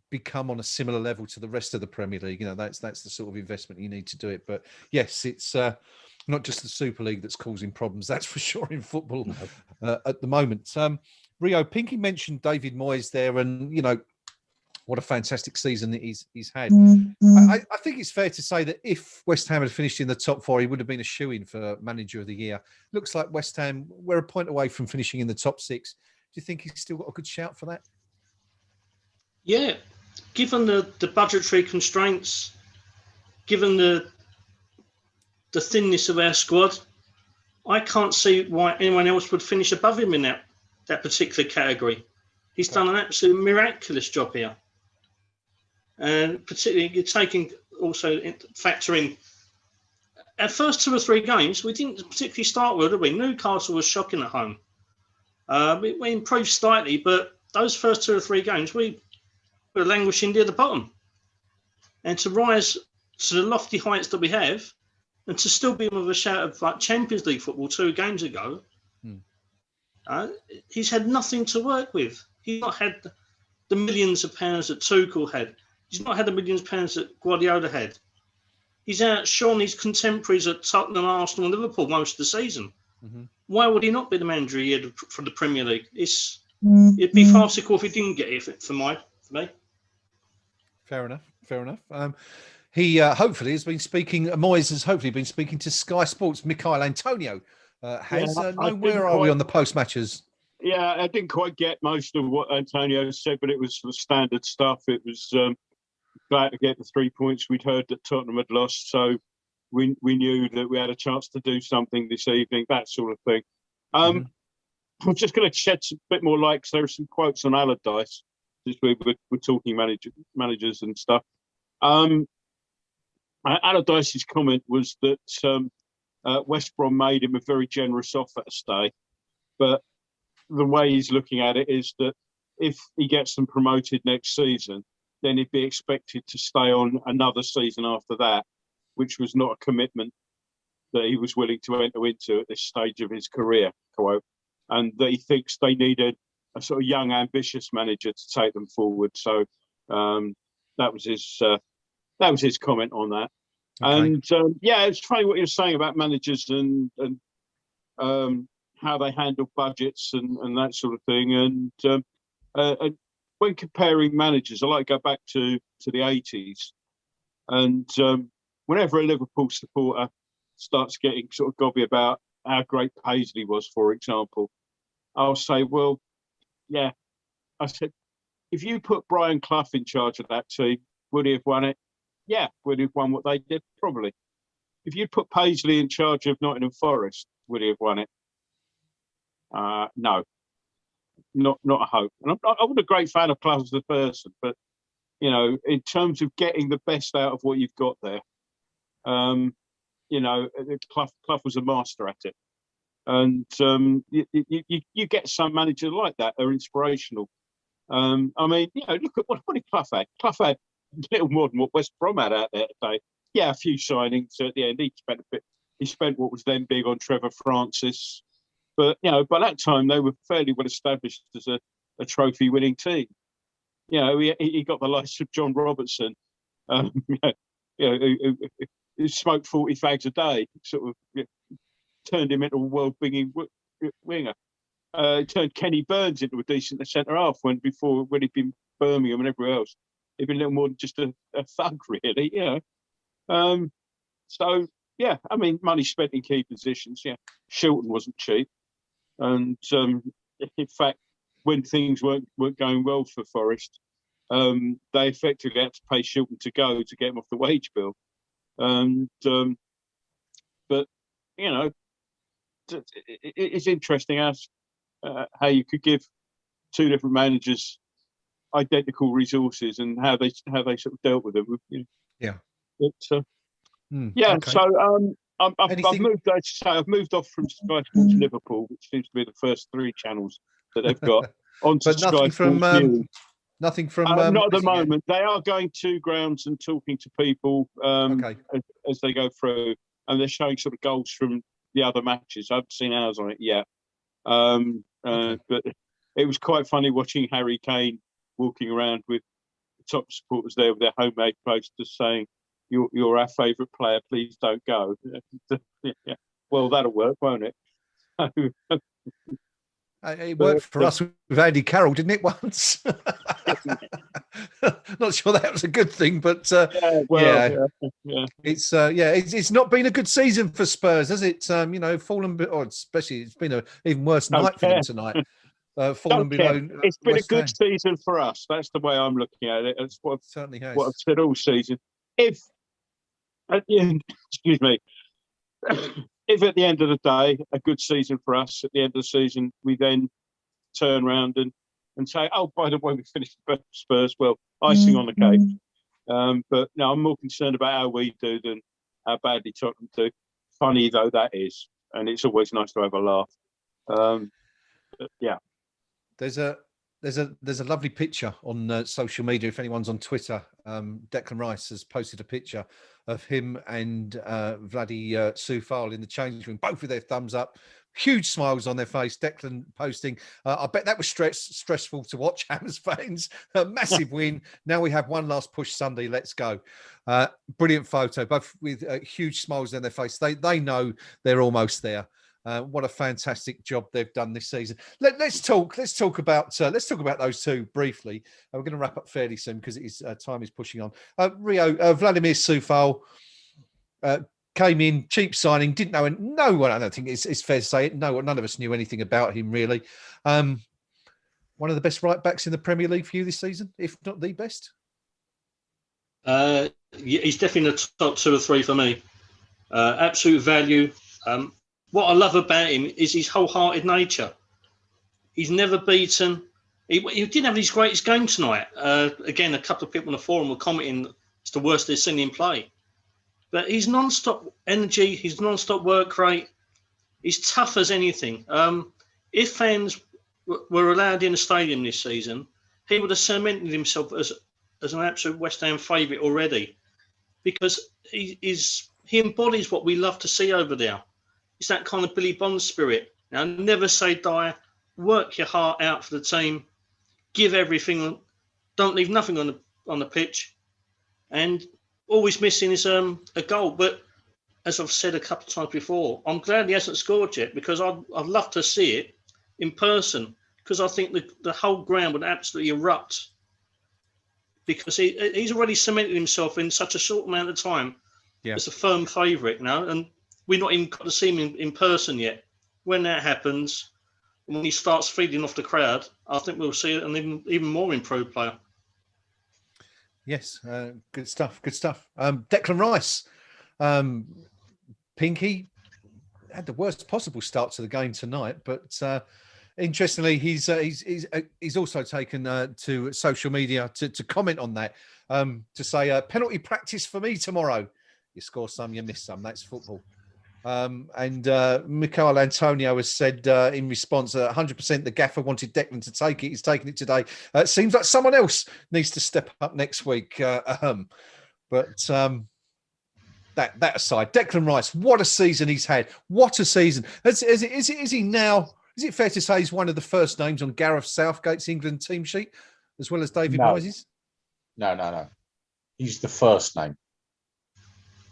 become on a similar level to the rest of the Premier League. That's the sort of investment you need to do it. But yes, it's not just the Super League that's causing problems, that's for sure, in football at the moment. Rio, Pinky mentioned David Moyes there, and what a fantastic season that he's had. I think it's fair to say that if West Ham had finished in the top 4, he would have been a shoo-in for Manager of the Year. Looks like West Ham, we're a point away from finishing in the top 6. Do you think he's still got a good shout for that? Yeah, given the budgetary constraints, given the thinness of our squad, I can't see why anyone else would finish above him in that particular category. He's done an absolute miraculous job here. And particularly, you're taking also factoring our first 2 or 3 games, we didn't particularly start well, did we? Newcastle was shocking at home. We improved slightly, but those first 2 or 3 games, we were languishing near the bottom. And to rise to the lofty heights that we have, and to still be with a shout of like Champions League football 2 games ago, he's had nothing to work with. He's not had the millions of pounds that Tuchel had. He's not had the millions of pounds that Guardiola had. He's outshone his contemporaries at Tottenham, Arsenal and Liverpool most of the season. Mm-hmm. Why would he not be the manager he had for the Premier League? It'd be farcical if he didn't get it for me. Fair enough. He hopefully has been speaking. Moyes has hopefully been speaking to Sky Sports. Michael Antonio where are we on the post matches? Yeah, I didn't quite get most of what Antonio said, but it was the standard stuff. It was glad to get the 3 points. We'd heard that Tottenham had lost, so we knew that we had a chance to do something this evening, that sort of thing. I'm just going to shed a bit more light, because there are some quotes on Allardyce, just we're talking managers and stuff. Allardyce's comment was that West Brom made him a very generous offer to stay, but the way he's looking at it is that if he gets them promoted next season, then he'd be expected to stay on another season after that, which was not a commitment that he was willing to enter into at this stage of his career, quote, and that he thinks they needed a sort of young, ambitious manager to take them forward. So that was his comment on that. Okay. And yeah, it's funny what you're saying about managers and how they handle budgets and that sort of thing. And when comparing managers, I like to go back to the 80s. And whenever a Liverpool supporter starts getting sort of gobby about how great Paisley was, for example, I'll say, well, yeah. I said, if you put Brian Clough in charge of that team, would he have won it? Yeah. Would he have won what they did? Probably. If you'd put Paisley in charge of Nottingham Forest, would he have won it? No, not a hope. And I wasn't a great fan of Clough as a person, but you know, in terms of getting the best out of what you've got there, you know, Clough was a master at it. And you get some managers like that are inspirational. I mean, you know, look at what did Clough had? Clough had little more than what West Brom had out there today. Yeah, a few signings at the end. He spent a bit. He spent what was then big on Trevor Francis. But, you know, by that time, they were fairly well established as a trophy-winning team. You know, he got the likes of John Robertson, who smoked 40 fags a day, sort of turned him into a world-binging winger. Turned Kenny Burns into a decent centre-half when he'd been Birmingham and everywhere else. He'd been a little more than just a thug, really, you know. So, yeah, I mean, money spent in key positions, yeah. Shilton wasn't cheap. And in fact, when things weren't going well for Forest, they effectively had to pay Shilton to go to get him off the wage bill. And but you know, it's interesting as how you could give two different managers identical resources and how they sort of dealt with them. Yeah. But, yeah. Okay. So I've moved off from Sky Sports Liverpool, which seems to be the first three channels that they've got, onto Sky Sports News. Nothing from not at the moment. They are going to grounds and talking to people as they go through, and they're showing sort of goals from the other matches. I haven't seen ours on it yet, but it was quite funny watching Harry Kane walking around with the top supporters there with their homemade posters saying, "You're our favourite player. Please don't go." Yeah. Well, that'll work, won't it? It worked for us with Andy Carroll, didn't it? Once. Not sure that was a good thing, but it's not been a good season for Spurs, has it? You know, fallen, or especially it's been an even worse night for them tonight. Fallen below. It's been a good season for us. That's the way I'm looking at it. That's what certainly has. What I've said all season. If at the end, excuse me. If at the end of the day, a good season for us, at the end of the season, we then turn around and say, oh, by the way, we finished Spurs, well, icing on the cake. But no, I'm more concerned about how we do than how badly Tottenham do. Funny though that is, and it's always nice to have a laugh. Yeah. There's a lovely picture on social media. If anyone's on Twitter, Declan Rice has posted a picture of him and Vladdy Soufal in the change room, both with their thumbs up, huge smiles on their face. Declan posting, I bet that was stressful to watch, Hammers fans. A massive win. Now we have one last push Sunday. Let's go. Brilliant photo, both with huge smiles on their face. They know they're almost there. What a fantastic job they've done this season. Let's talk about those two briefly. We're going to wrap up fairly soon because time is pushing on. Rio, Vladimir Soufal, came in, cheap signing, didn't know, and no one, I don't think it's fair to say it, none of us knew anything about him really. One of the best right backs in the Premier League for you this season, if not the best? He's definitely in the top 2 or 3 for me. Absolute value. What I love about him is his wholehearted nature. He's never beaten. He didn't have his greatest game tonight. Again, a couple of people on the forum were commenting it's the worst they've seen him play. But his non-stop energy, his non-stop work rate, he's tough as anything. If fans were allowed in the stadium this season, he would have cemented himself as an absolute West Ham favourite already, because he embodies what we love to see over there. It's that kind of Billy Bond spirit. Now, never say die. Work your heart out for the team. Give everything. Don't leave nothing on the pitch. And always missing is a goal. But as I've said a couple of times before, I'm glad he hasn't scored yet, because I'd love to see it in person, because I think the whole ground would absolutely erupt, because he's already cemented himself in such a short amount of time as a firm favourite now, and we've not even got to see him in person yet. When that happens, when he starts feeding off the crowd, I think we'll see an even more improved player. Yes, good stuff. Good stuff. Declan Rice, Pinky had the worst possible start to the game tonight, but interestingly, he's also taken to social media to comment on that, to say penalty practice for me tomorrow. You score some, you miss some. That's football. And Michael Antonio has said in response, 100% the gaffer wanted Declan to take it. He's taken it today. It seems like someone else needs to step up next week. But that aside, Declan Rice, what a season he's had. What a season. Is he now, is it fair to say he's one of the first names on Gareth Southgate's England team sheet, as well as David Moyes'? No. He's the first name.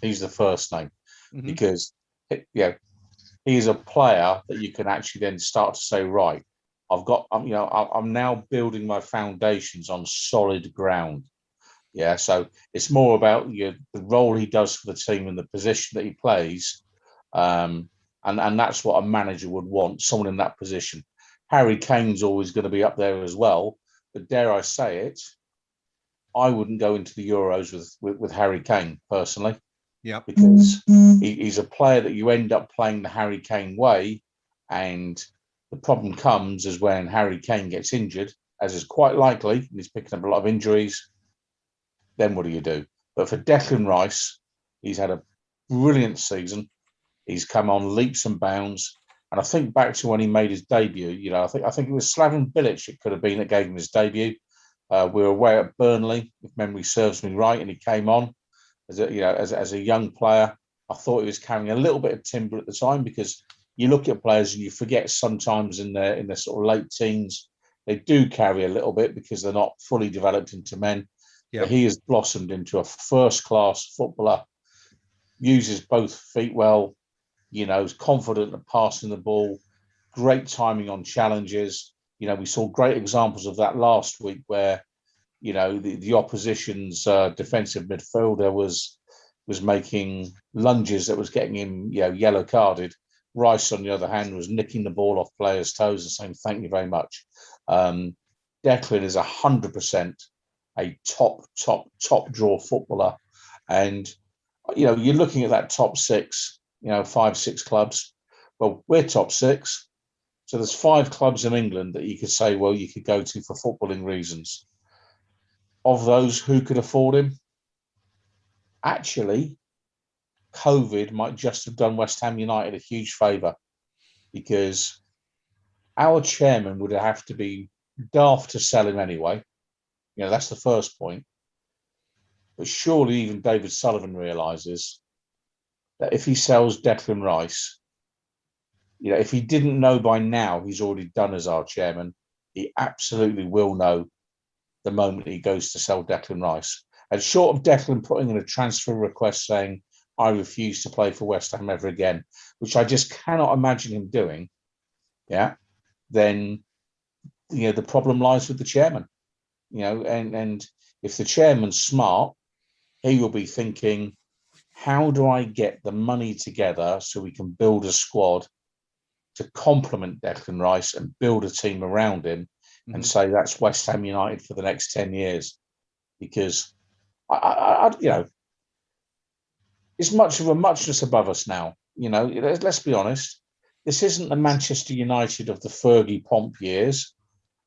Mm-hmm. Because he's a player that you can actually then start to say, right, I'm now building my foundations on solid ground. Yeah, so it's more about the role he does for the team and the position that he plays, and that's what a manager would want, someone in that position. Harry Kane's always going to be up there as well, but dare I say it, I wouldn't go into the Euros with Harry Kane personally. Yeah, because he's a player that you end up playing the Harry Kane way, and the problem comes is when Harry Kane gets injured, as is quite likely, and he's picking up a lot of injuries. Then what do you do? But for Declan Rice, he's had a brilliant season. He's come on leaps and bounds, and I think back to when he made his debut. I think it was Slaven Bilic. It could have been that gave him his debut. We were away at Burnley, if memory serves me right, and he came on. As a young player. I thought he was carrying a little bit of timber at the time, because you look at players and you forget sometimes in their sort of late teens, they do carry a little bit because they're not fully developed into men. Yeah. But he has blossomed into a first-class footballer, uses both feet well, is confident at passing the ball, great timing on challenges. We saw great examples of that last week where the opposition's defensive midfielder was making lunges that was getting him, yellow carded. Rice, on the other hand, was nicking the ball off players' toes and saying, thank you very much. Declan is 100% a top draw footballer. And, you're looking at that top 6, 5-6 clubs. Well, we're top 6. So there's 5 clubs in England that you could say, well, you could go to for footballing reasons. Of those, who could afford him? Actually, COVID might just have done West Ham United a huge favour, because our chairman would have to be daft to sell him anyway. That's the first point. But surely even David Sullivan realises that if he sells Declan Rice, if he didn't know by now he's already done as our chairman, he absolutely will know the moment he goes to sell Declan Rice. And short of Declan putting in a transfer request saying, I refuse to play for West Ham ever again, which I just cannot imagine him doing, then, the problem lies with the chairman. And if the chairman's smart, he will be thinking, how do I get the money together so we can build a squad to complement Declan Rice and build a team around him and say that's West Ham United for the next 10 years? Because I it's much of a muchness above us now. Let's be honest. This isn't the Manchester United of the Fergie Pomp years.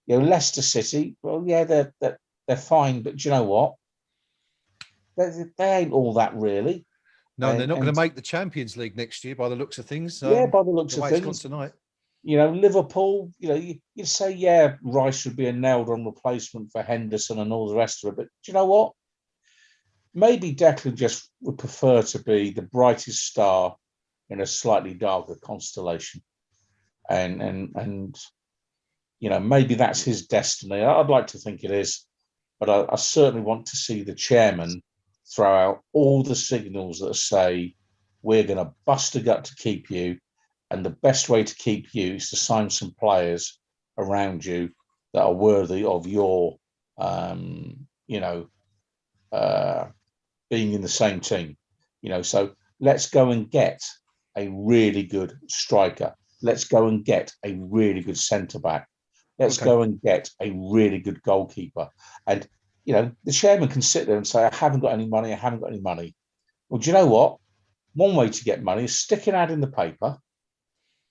Leicester City, well, yeah, they're fine, but do you know what? They ain't all that really. No, they're not going to make the Champions League next year by the looks of things. Yeah, by the looks of things. It's gone tonight. Liverpool, you say, yeah, Rice would be a nailed-on replacement for Henderson and all the rest of it, but do you know what? Maybe Declan just would prefer to be the brightest star in a slightly darker constellation. And maybe that's his destiny. I'd like to think it is, but I certainly want to see the chairman throw out all the signals that say we're going to bust a gut to keep you, and the best way to keep you is to sign some players around you that are worthy of your, being in the same team. So let's go and get a really good striker. Let's go and get a really good centre back. Let's go and get a really good goalkeeper. And the chairman can sit there and say, I haven't got any money. I haven't got any money. Well, do you know what? One way to get money is stick an ad in the paper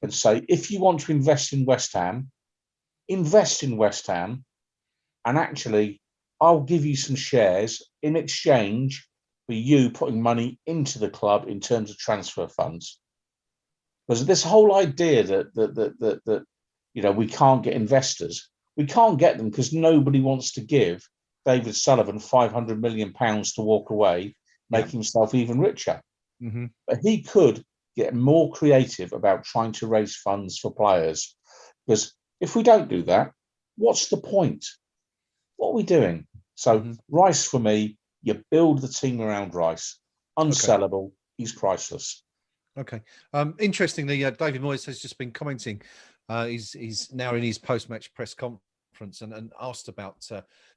and say, if you want to invest in West Ham, invest in West Ham. And actually, I'll give you some shares in exchange for you putting money into the club in terms of transfer funds. Because this whole idea that we can't get investors, we can't get them because nobody wants to give David Sullivan £500 million to walk away, make himself even richer. But he could get more creative about trying to raise funds for players. Because if we don't do that, what's the point? What are we doing? So Rice, for me, you build the team around Rice. Unsellable. He's priceless. Okay. Interestingly, David Moyes has just been commenting. He's now in his post-match press conference and asked about.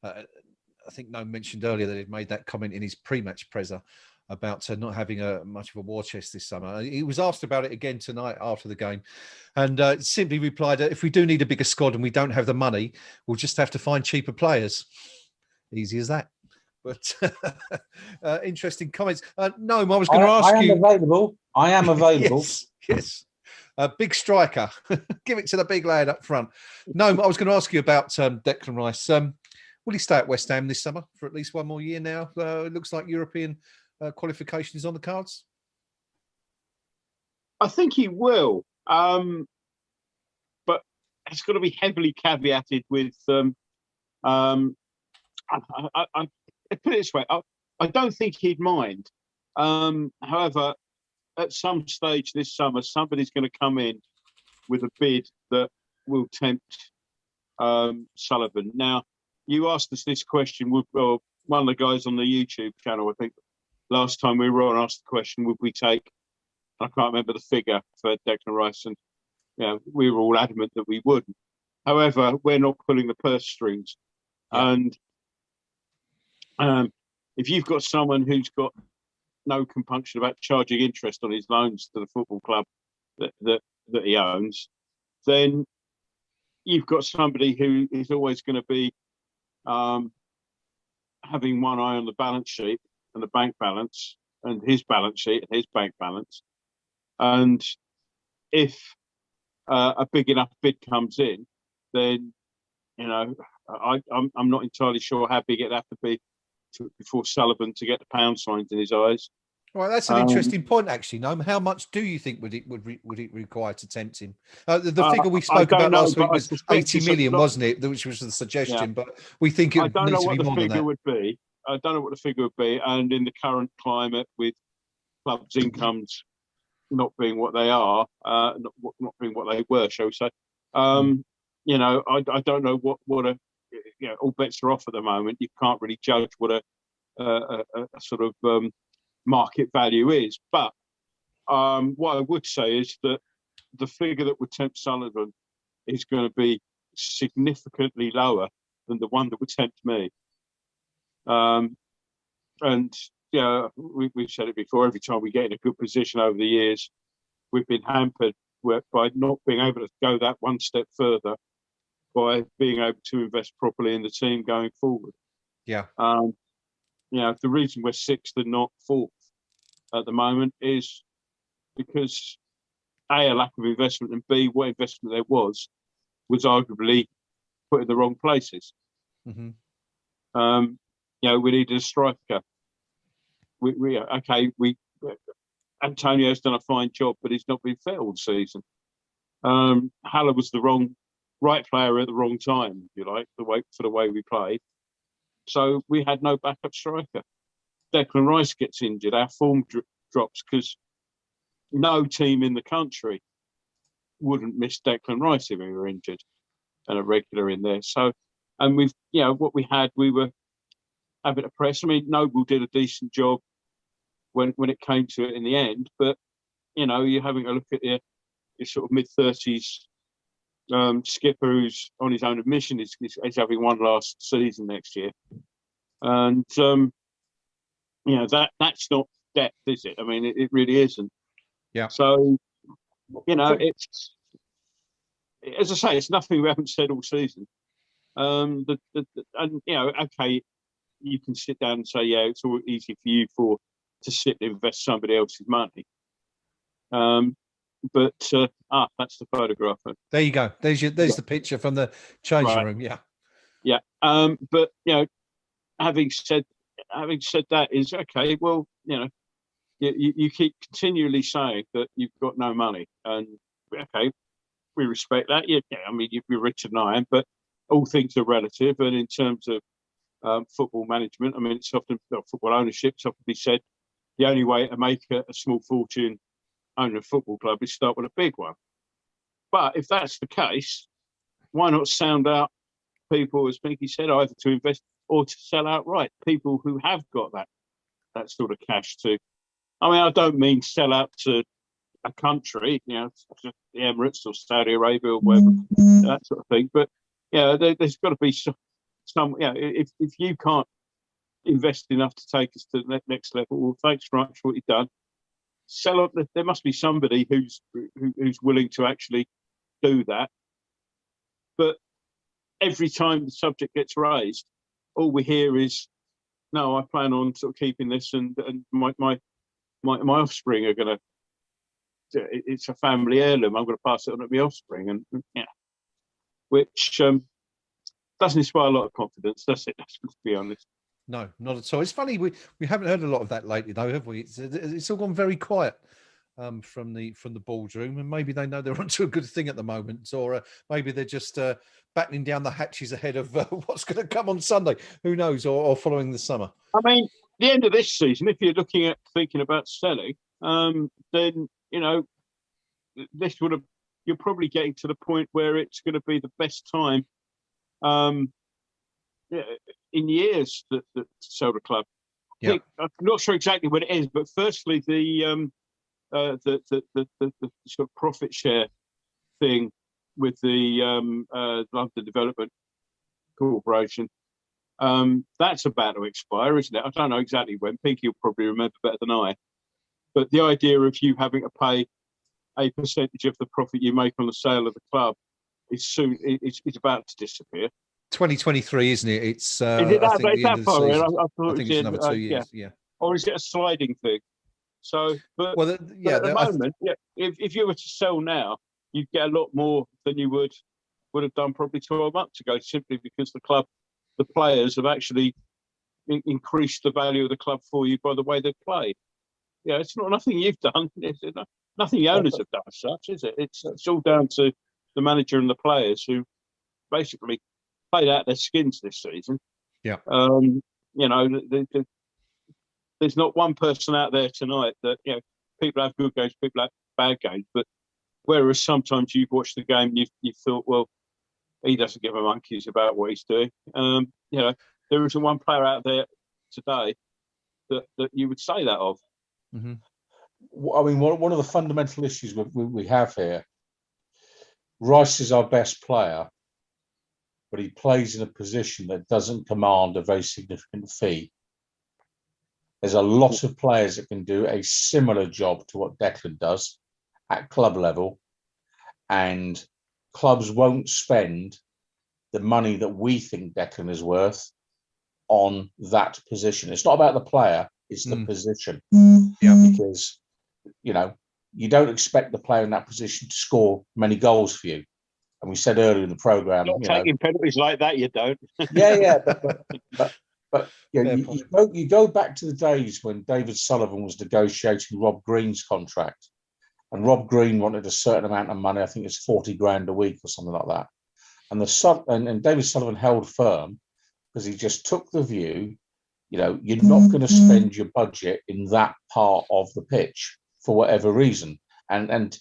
I think Gnome mentioned earlier that he'd made that comment in his pre-match presser about not having much of a war chest this summer. He was asked about it again tonight after the game, and simply replied, "If we do need a bigger squad and we don't have the money, we'll just have to find cheaper players. Easy as that." But interesting comments. Gnome, I was going to ask you. I am available. Yes. Big striker. Give it to the big lad up front. Gnome, I was going to ask you about Declan Rice. Will he stay at West Ham this summer for at least one more year now? It looks like European qualification is on the cards. I think he will. But it's got to be heavily caveated with I put it this way, I don't think he'd mind. However, at some stage this summer, somebody's going to come in with a bid that will tempt Sullivan. Now, you asked us this question. One of the guys on the YouTube channel, I think, last time we were on, asked the question, would we take, I can't remember the figure for Declan Rice, and we were all adamant that we wouldn't. However, we're not pulling the purse strings. Yeah. And if you've got someone who's got no compunction about charging interest on his loans to the football club that he owns, then you've got somebody who is always going to be having one eye on the balance sheet and the bank balance and his balance sheet and his bank balance. And if a big enough bid comes in, then, I'm not entirely sure how big it'd have to be before Sullivan to get the pound signs in his eyes. Well, that's an interesting point, actually. Noam, how much do you think would it require to tempt him? The figure we spoke about last week was 80 million, wasn't it? Which was the suggestion, yeah. But we think it needs to be more than that. I don't know what the figure would be, and in the current climate, with clubs' incomes not being what they are, not being what they were, shall we say? I don't know what all bets are off at the moment. You can't really judge what a sort of market value is. But what I would say is that the figure that would tempt Sullivan is going to be significantly lower than the one that would tempt me. And we've said it before. Every time we get in a good position over the years, we've been hampered by not being able to go that one step further by being able to invest properly in the team going forward. Yeah. The reason we're sixth and not fourth at the moment is because A, a lack of investment, and B, what investment there was arguably put in the wrong places. Mm-hmm. We needed a striker. Antonio's done a fine job, but he's not been fit all season. Haller was the right player at the wrong time, if you like, for the way we played. So we had no backup striker. Declan Rice gets injured, our form drops because no team in the country wouldn't miss Declan Rice if he were injured and a regular in there. So, and what we had, we were having to press. I mean, Noble did a decent job when it came to it in the end, but you're having a look at your sort of mid-30s skipper who's on his own admission is having one last season next year, and that's not depth, is it? I mean, it really isn't. Yeah. So it's, as I say, it's nothing we haven't said all season. Okay, you can sit down and say, yeah, it's all easy for you to sit and invest somebody else's money. But that's the photograph. There you go. There's the picture from the changing room. Yeah. Yeah. But having said that, is okay. Well, you keep continually saying that you've got no money, and okay, we respect that. Yeah. I mean, you're richer than I am, but all things are relative. And in terms of football management, I mean, it's often football ownership. It's often be said the only way to make a small fortune owning a football club is start with a big one. But if that's the case, why not sound out people, as Pinky said, either to invest or to sell outright? People who have got that sort of cash to. I mean, I don't mean sell out to a country, the Emirates or Saudi Arabia or whatever, that sort of thing. But there's got to be some. If you can't invest enough to take us to the next level, well, thanks very much for what you've done. Sell up. There must be somebody who's willing to actually do that. But every time the subject gets raised, all we hear is, "No, I plan on sort of keeping this, and my offspring are going to. It's a family heirloom. I'm going to pass it on to my offspring," and which doesn't inspire a lot of confidence, does it? Let's be honest. No, not at all. It's funny we haven't heard a lot of that lately, though, have we? It's all gone very quiet from the boardroom, and maybe they know they're onto a good thing at the moment, or maybe they're just battening down the hatches ahead of what's going to come on Sunday. Who knows? Or following the summer. I mean, the end of this season, if you're looking at thinking about selling, then this would have. You're probably getting to the point where it's going to be the best time. In years that sell the club. Yeah. I'm not sure exactly what it is, but firstly, the sort of profit share thing with the London Development Corporation, that's about to expire, isn't it? I don't know exactly when. Pinky will probably remember better than I. But the idea of you having to pay a percentage of the profit you make on the sale of the club is about to disappear. 2023, isn't it? It's I think the end of the season. I think it's another 2 years. Yeah. Or is it a sliding thing? So, but at the moment, if you were to sell now, you'd get a lot more than you would have done probably 12 months ago, simply because the players have actually increased the value of the club for you by the way they've played. Yeah, it's nothing you've done. Nothing the owners have done as such, is it? It's all down to the manager and the players who basically played out their skins this season. Yeah. There's not one person out there tonight that, people have good games, people have bad games, but whereas sometimes you've watched the game and you've thought, well, he doesn't give a monkeys about what he's doing. There isn't one player out there today that you would say that of. Mm-hmm. I mean, one of the fundamental issues we have here, Rice is our best player, but he plays in a position that doesn't command a very significant fee. There's a lot of players that can do a similar job to what Declan does at club level, and clubs won't spend the money that we think Declan is worth on that position. It's not about the player, it's the position. Yeah, because you don't expect the player in that position to score many goals for you. And we said earlier in the programme, not taking penalties like that, you don't. Yeah, but you go back to the days when David Sullivan was negotiating Rob Green's contract, and Rob Green wanted a certain amount of money. I think it's 40 grand a week or something like that. And David Sullivan held firm because he just took the view, you're not going to spend your budget in that part of the pitch for whatever reason. And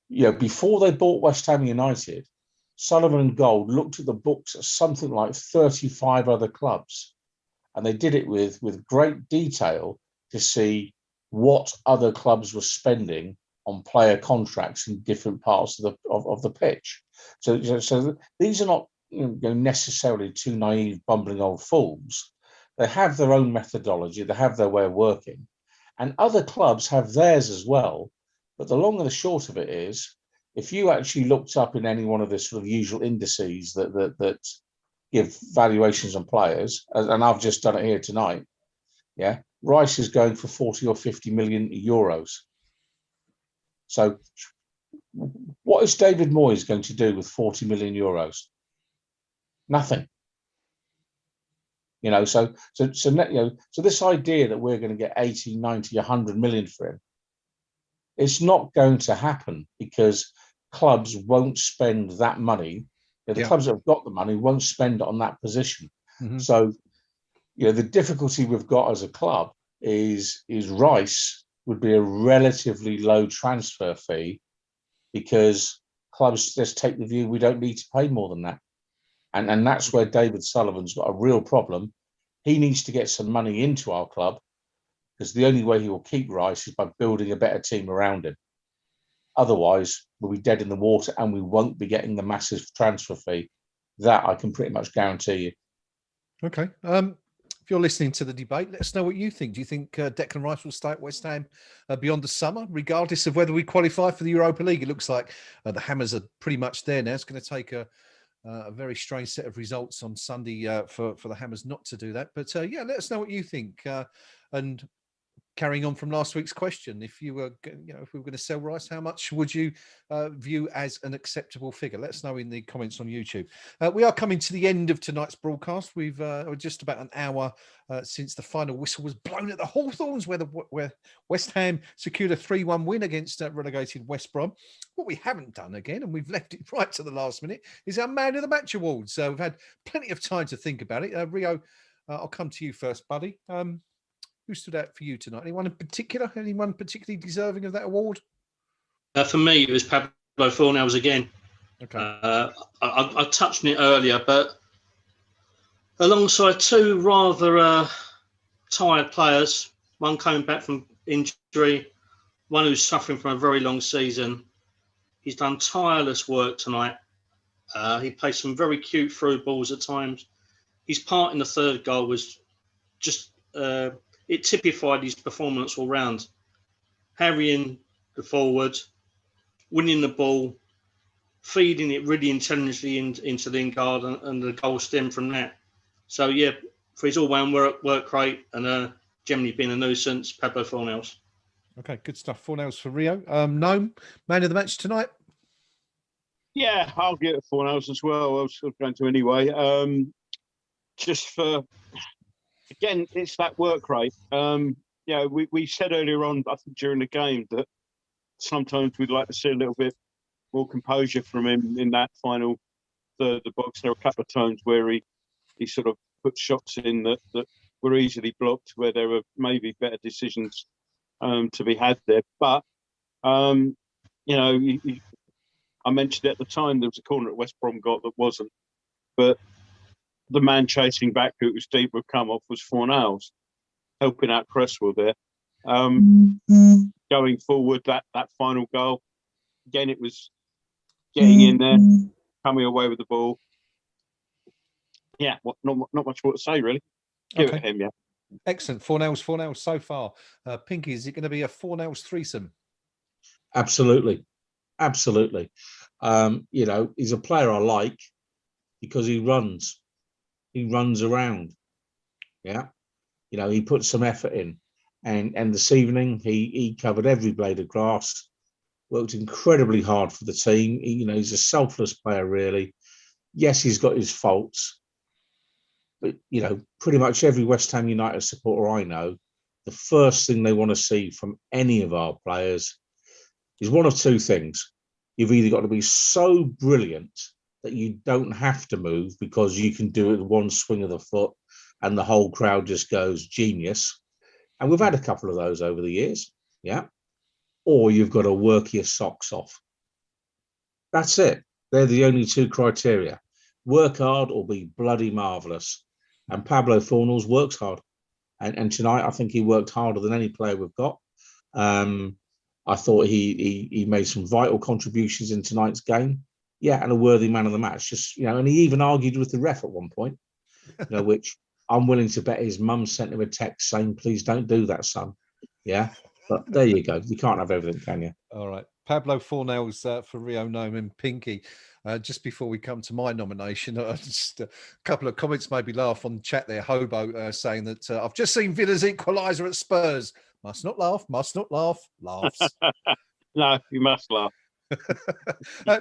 before they bought West Ham United, Sullivan and Gold looked at the books of something like 35 other clubs, and they did it with great detail to see what other clubs were spending on player contracts in different parts of the pitch. So these are not necessarily two naive, bumbling old fools. They have their own methodology, they have their way of working, and other clubs have theirs as well. But the long and the short of it is, if you actually looked up in any one of the sort of usual indices that give valuations on players, and I've just done it here tonight, Rice is going for 40 or 50 million euros. So what is David Moyes going to do with 40 million euros? Nothing. So this idea that we're going to get 80, 90, 100 million for him, it's not going to happen, because clubs won't spend that money. The clubs that have got the money won't spend it on that position. So, the difficulty we've got as a club is Rice would be a relatively low transfer fee, because clubs just take the view we don't need to pay more than that. And that's where David Sullivan's got a real problem. He needs to get some money into our club, because the only way he will keep Rice is by building a better team around him. Otherwise, we'll be dead in the water, and we won't be getting the massive transfer fee. That I can pretty much guarantee you. Okay. If you're listening to the debate, let us know what you think. Do you think Declan Rice will stay at West Ham beyond the summer, regardless of whether we qualify for the Europa League? It looks like the Hammers are pretty much there now. It's going to take a very strange set of results on Sunday for the Hammers not to do that. But let us know what you think. And carrying on from last week's question, if you were, if we were going to sell Rice, how much would you view as an acceptable figure? Let us know in the comments on YouTube. We are coming to the end of tonight's broadcast. We're just about an hour since the final whistle was blown at the Hawthorns, where West Ham secured a 3-1 win against relegated West Brom. What we haven't done again, and we've left it right to the last minute, is our Man of the Match awards. So we've had plenty of time to think about it. Rio, I'll come to you first, buddy. Who stood out for you tonight? Anyone in particular? Anyone particularly deserving of that award? For me, it was Pablo Fornells again. Okay. I touched on it earlier, but alongside two rather tired players, one coming back from injury, one who's suffering from a very long season, he's done tireless work tonight. He played some very cute through balls at times. His part in the third goal was just... it typified his performance all round. Harrying the forward, winning the ball, feeding it really intelligently into the Lingard, and the goal stemmed from that. So, for his all-round work rate and generally being a nuisance, Pablo Fornells. Okay, good stuff. Fornells for Rio. Gnome, man of the match tonight? Yeah, I'll give it Fornells as well. I was going to anyway. Just for... Again, it's that work rate. We said earlier on, I think during the game, that sometimes we'd like to see a little bit more composure from him in that final third of the box. There were a couple of times where he sort of put shots in that were easily blocked, where there were maybe better decisions to be had there. But, I mentioned at the time there was a corner at West Brom got that wasn't. But the man chasing back who was deep would come off was Fornells, helping out Cresswell there. Going forward, that final goal, again, it was getting in there, coming away with the ball. Yeah, not much more to say, really. Give it him, yeah. Excellent. 4-0 so far. Pinky, is it going to be a 4-0 threesome? Absolutely. He's a player I like because he runs around. Yeah. He puts some effort in. And this evening he covered every blade of grass, worked incredibly hard for the team. He's a selfless player, really. Yes, he's got his faults, but pretty much every West Ham United supporter I know, the first thing they want to see from any of our players is one of two things. You've either got to be so brilliant that you don't have to move because you can do it with one swing of the foot and the whole crowd just goes genius. And we've had a couple of those over the years. Yeah. Or you've got to work your socks off. That's it. They're the only two criteria. Work hard or be bloody marvellous. And Pablo Fornals works hard. And tonight, I think he worked harder than any player we've got. I thought he made some vital contributions in tonight's game. Yeah, and a worthy man of the match. And he even argued with the ref at one point, which I'm willing to bet his mum sent him a text saying, please don't do that, son. Yeah. But there you go. You can't have everything, can you? All right. Pablo 4-0 for Rio Gnome and Pinky. Just before we come to my nomination, just a couple of comments made me laugh on the chat there. Hobo saying that I've just seen Villa's equaliser at Spurs. Must not laugh, laughs. No, you must laugh.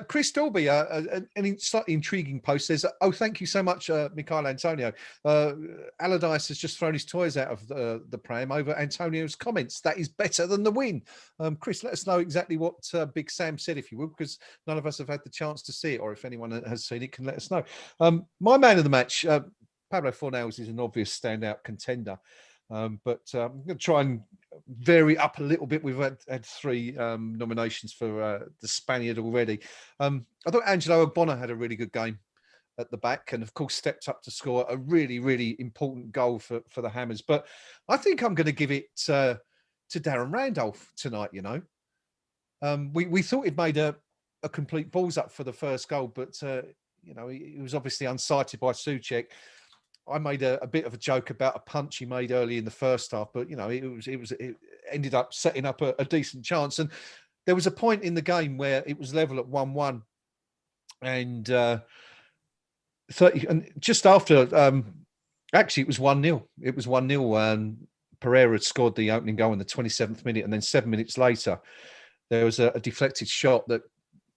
Chris Dolby, an slightly intriguing post says, "Oh, thank you so much, Michael Antonio. Allardyce has just thrown his toys out of the pram over Antonio's comments. That is better than the win." Chris, let us know exactly what Big Sam said, if you will, because none of us have had the chance to see it, or if anyone has seen it, can let us know. My man of the match, Pablo Fornals, is an obvious standout contender. But I'm going to try and vary up a little bit. We've had three nominations for the Spaniard already. I thought Angelo Ogbonna had a really good game at the back and, of course, stepped up to score a really, really important goal for the Hammers. But I think I'm going to give it to Darren Randolph tonight, We thought he'd made a complete balls up for the first goal, but, he was obviously unsighted by Souček. I made a bit of a joke about a punch he made early in the first half, but it ended up setting up a decent chance. And there was a point in the game where it was level at 1-1, and 30, and just after, actually it was 1-0. It was 1-0. Pereira had scored the opening goal in the 27th minute, and then 7 minutes later, there was a deflected shot that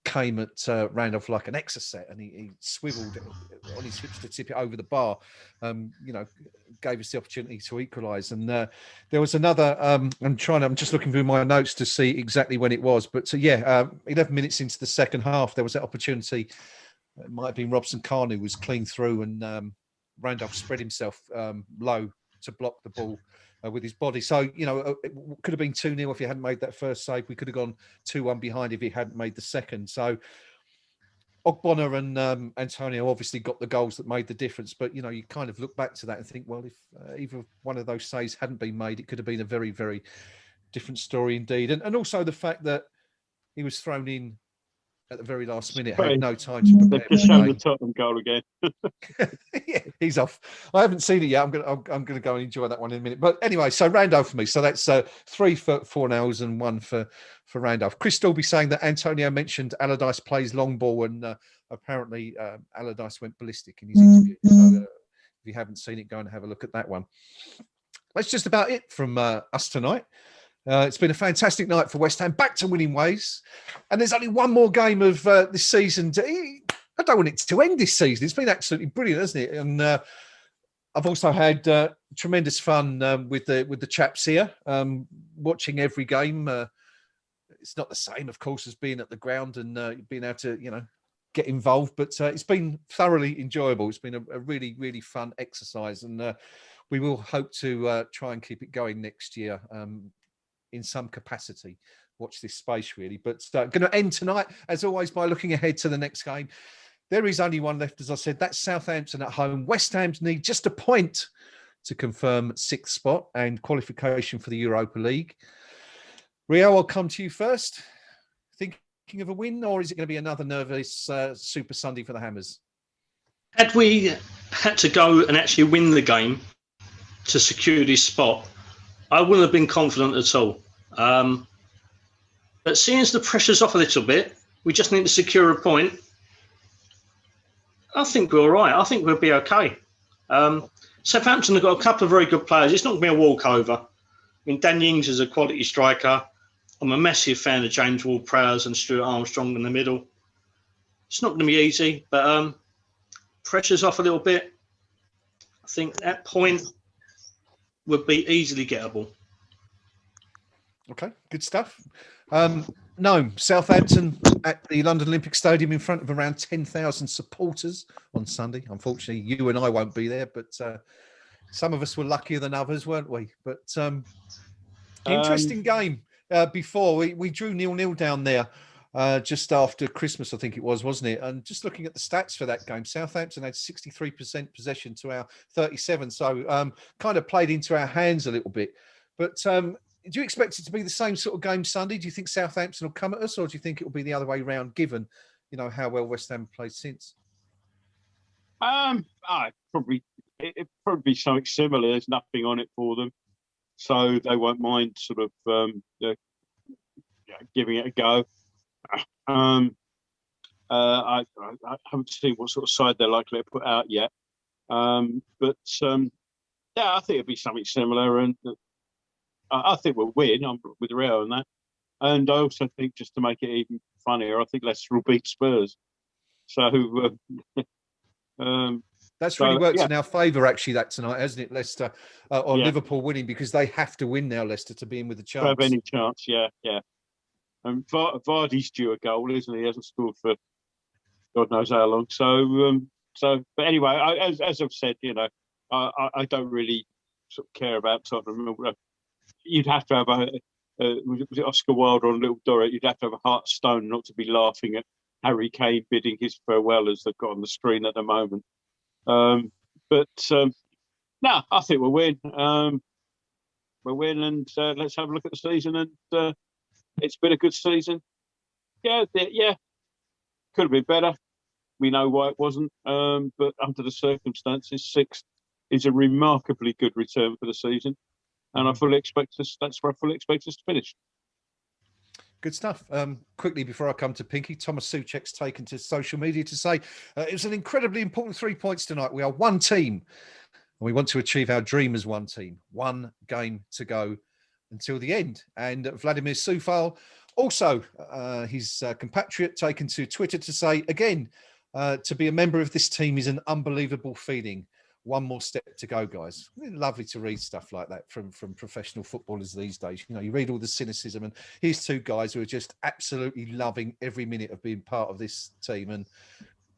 came at Randolph like an exocet, and he swiveled on his hips to tip it over the bar. Gave us the opportunity to equalise. And there was another. I'm just looking through my notes to see exactly when it was, but 11 minutes into the second half, there was that opportunity. It might have been Robson Khan who was clean through, and Randolph spread himself low to block the ball with his body. So, it could have been 2-0 if he hadn't made that first save. We could have gone 2-1 behind if he hadn't made the second. So Ogbonna and Antonio obviously got the goals that made the difference. But, you kind of look back to that and think, well, if either one of those saves hadn't been made, it could have been a very, very different story indeed. And also the fact that he was thrown in at the very last minute, had no time to prepare. They've just shown the Tottenham goal again. Yeah, he's off. I haven't seen it yet. I'm going to go and enjoy that one in a minute. But anyway, so Randolph for me. So that's 3 for Fornals and 1 for Randolph. Chris Dolby saying that Antonio mentioned Allardyce plays long ball, and apparently Allardyce went ballistic in his interview. So if you haven't seen it, go and have a look at that one. That's just about it from us tonight. It's been a fantastic night for West Ham, back to winning ways. And there's only one more game of this season. I don't want it to end this season. It's been absolutely brilliant, hasn't it? And I've also had tremendous fun with the chaps here, watching every game. It's not the same, of course, as being at the ground and being able to, get involved. But it's been thoroughly enjoyable. It's been a really, really fun exercise. And we will hope to try and keep it going next year. In some capacity, watch this space really. But going to end tonight, as always, by looking ahead to the next game. There is only one left, as I said. That's Southampton at home. West Ham's need just a point to confirm 6th spot and qualification for the Europa League. Rio, I'll come to you first. Thinking of a win, or is it going to be another nervous Super Sunday for the Hammers? Had we had to go and actually win the game, to secure this spot, I wouldn't have been confident at all. But seeing as the pressure's off a little bit, we just need to secure a point. I think we're all right. I think we'll be okay. Southampton have got a couple of very good players. It's not going to be a walkover. I mean, Dan Ings is a quality striker. I'm a massive fan of James Ward-Prowse and Stuart Armstrong in the middle. It's not going to be easy, but pressure's off a little bit. I think that point would be easily gettable. Okay, good stuff. No, Southampton at the London Olympic Stadium in front of around 10,000 supporters on Sunday. Unfortunately, you and I won't be there, but some of us were luckier than others, weren't we? But interesting game before. We drew 0-0 down there just after Christmas, I think it was, wasn't it? And just looking at the stats for that game, Southampton had 63% possession to our 37, so kind of played into our hands a little bit. But do you expect it to be the same sort of game Sunday? Do you think Southampton will come at us, or do you think it will be the other way around, given, you know, how well West Ham played since? It'd probably be something similar. There's nothing on it for them, so they won't mind sort of giving it a go. I haven't seen what sort of side they're likely to put out yet, but I think it'll be something similar, and I think we'll win. I'm with Rio on that. And I also think, just to make it even funnier, I think Leicester will beat Spurs. So that's really worked in our favour, actually, that tonight, hasn't it? Leicester or Liverpool winning, because they have to win now, Leicester, to be in with a chance. Have any chance? Yeah. And Vardy's due a goal, isn't he? He hasn't scored for God knows how long. So, but anyway, as I've said, you know, I don't really sort of care about Tottenham. You'd have to have was it Oscar Wilde or Little Dorrit? You'd have to have a heart of stone not to be laughing at Harry Kane bidding his farewell, as they've got on the screen at the moment. No, I think we'll win. We'll win, and let's have a look at the season. And it's been a good season. Yeah, could have been better. We know why it wasn't, but under the circumstances, 6th is a remarkably good return for the season. And I fully expect us. That's where I fully expect us to finish. Good stuff. Quickly before I come to Pinky, Thomas Souček's taken to social media to say it was an incredibly important 3 points tonight. We are one team, and we want to achieve our dream as one team. One game to go until the end. And Vladimir Sufal, also his compatriot, taken to Twitter to say again, to be a member of this team is an unbelievable feeling. One more step to go, guys. Lovely to read stuff like that from professional footballers these days. You know, you read all the cynicism, and here's two guys who are just absolutely loving every minute of being part of this team, and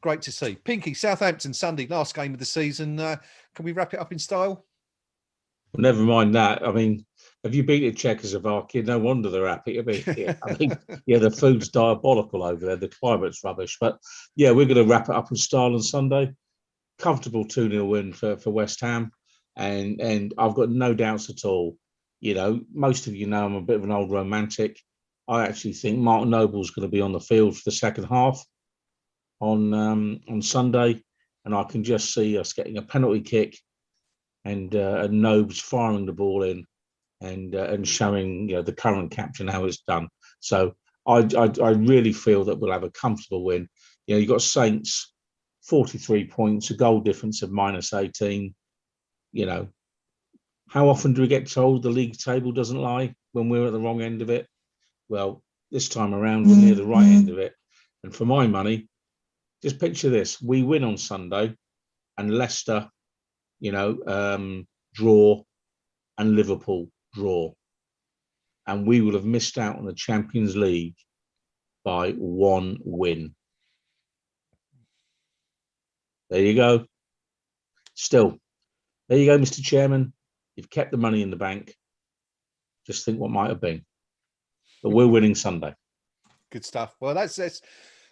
great to see. Pinky, Southampton Sunday, last game of the season. Can we wrap it up in style? Well, never mind that. I mean, have you beaten Czechoslovakia? No wonder they're happy. The food's diabolical over there. The climate's rubbish. But yeah, we're going to wrap it up in style on Sunday. Comfortable 2-0 win for West Ham, and I've got no doubts at all. You know, most of you know I'm a bit of an old romantic. I actually think Martin Noble's going to be on the field for the second half on Sunday, and I can just see us getting a penalty kick and Nobes firing the ball in and showing, you know, the current captain how it's done. So I really feel that we'll have a comfortable win. You know, you've got Saints. 43 points, a goal difference of -18. You know, how often do we get told the league table doesn't lie when we're at the wrong end of it? Well, this time around, we're near the right end of it. And for my money, just picture this. We win on Sunday and Leicester, you know, draw, and Liverpool draw. And we will have missed out on the Champions League by 1 win. There you go. Still, there you go, Mr. Chairman. You've kept the money in the bank. Just think what might have been. But we're winning Sunday. Good stuff. Well, that's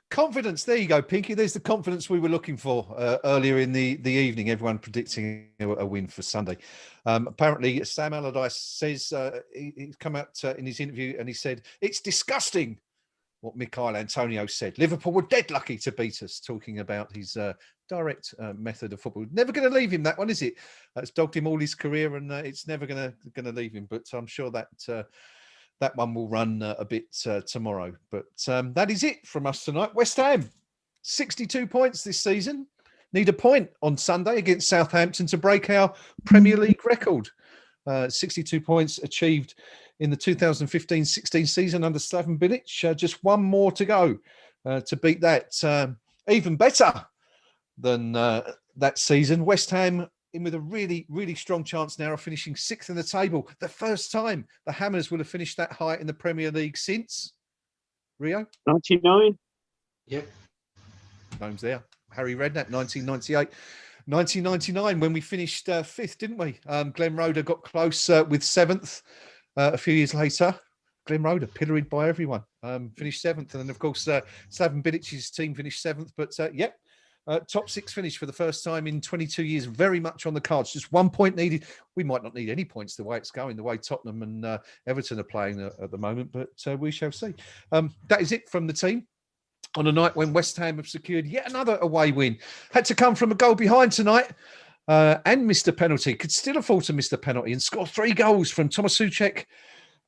confidence. There you go, Pinky. There's the confidence we were looking for earlier in the evening. Everyone predicting a win for Sunday. Apparently, Sam Allardyce says he's come out in his interview and he said, it's disgusting what Michail Antonio said. Liverpool were dead lucky to beat us, talking about his direct method of football. Never going to leave him, that one, is it? It's dogged him all his career, and it's never going to leave him. But I'm sure that that one will run a bit tomorrow. But that is it from us tonight. West Ham, 62 points this season. Need a point on Sunday against Southampton to break our Premier League record. 62 points achieved in the 2015-16 season under Slaven Bilic. Just one more to go to beat that. Even better than that season. West Ham in with a really, really strong chance now of finishing 6th in the table. The first time the Hammers will have finished that high in the Premier League since Rio? 99. Yep. Gnome's there. Harry Redknapp, 1998. 1999, when we finished 5th, didn't we? Glenn Roeder got close with 7th a few years later. Glenn Roeder, pilloried by everyone, finished 7th. And then, of course, Slaven Bilic's team finished 7th. But, top 6 finish for the first time in 22 years, very much on the cards. Just 1 point needed. We might not need any points the way it's going, the way Tottenham and Everton are playing at the moment, but we shall see. That is it from the team on a night when West Ham have secured yet another away win. Had to come from a goal behind tonight and missed a penalty. Could still afford to miss the penalty and score 3 goals from Thomas Souček,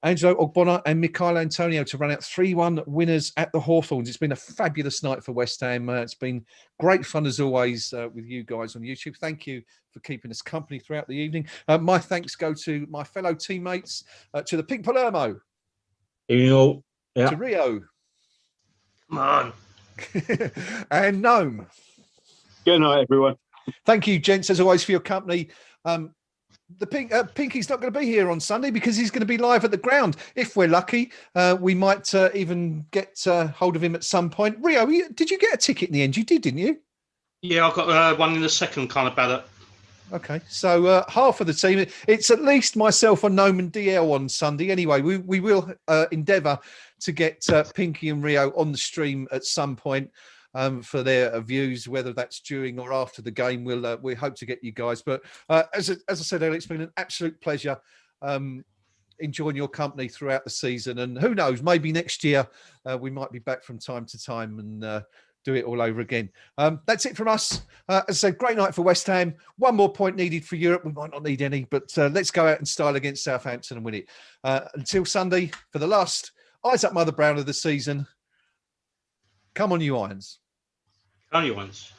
Angelo Ogbonna and Michail Antonio to run out 3-1 winners at the Hawthorns. It's been a fabulous night for West Ham. It's been great fun as always with you guys on YouTube. Thank you for keeping us company throughout the evening. My thanks go to my fellow teammates, to the Pink Palermo, to Rio, Come on, and Gnome. Good night, everyone. Thank you, gents, as always, for your company. The Pinky's not going to be here on Sunday because he's going to be live at the ground. If we're lucky, we might even get hold of him at some point. Rio, did you get a ticket in the end? You did, didn't you? Yeah, I got one in the second kind of ballot. Okay, so half of the team. It's at least myself and Gnome and DL on Sunday. Anyway, we will endeavour to get Pinky and Rio on the stream at some point. For their views, whether that's during or after the game, we hope to get you guys. But as I said earlier, it's been an absolute pleasure enjoying your company throughout the season. And who knows, maybe next year we might be back from time to time and do it all over again. That's it from us. As I said, great night for West Ham. 1 more point needed for Europe. We might not need any, but let's go out in style against Southampton and win it. Until Sunday, for the last Eyes Up Mother Brown of the season, come on, you Irons. Only ones.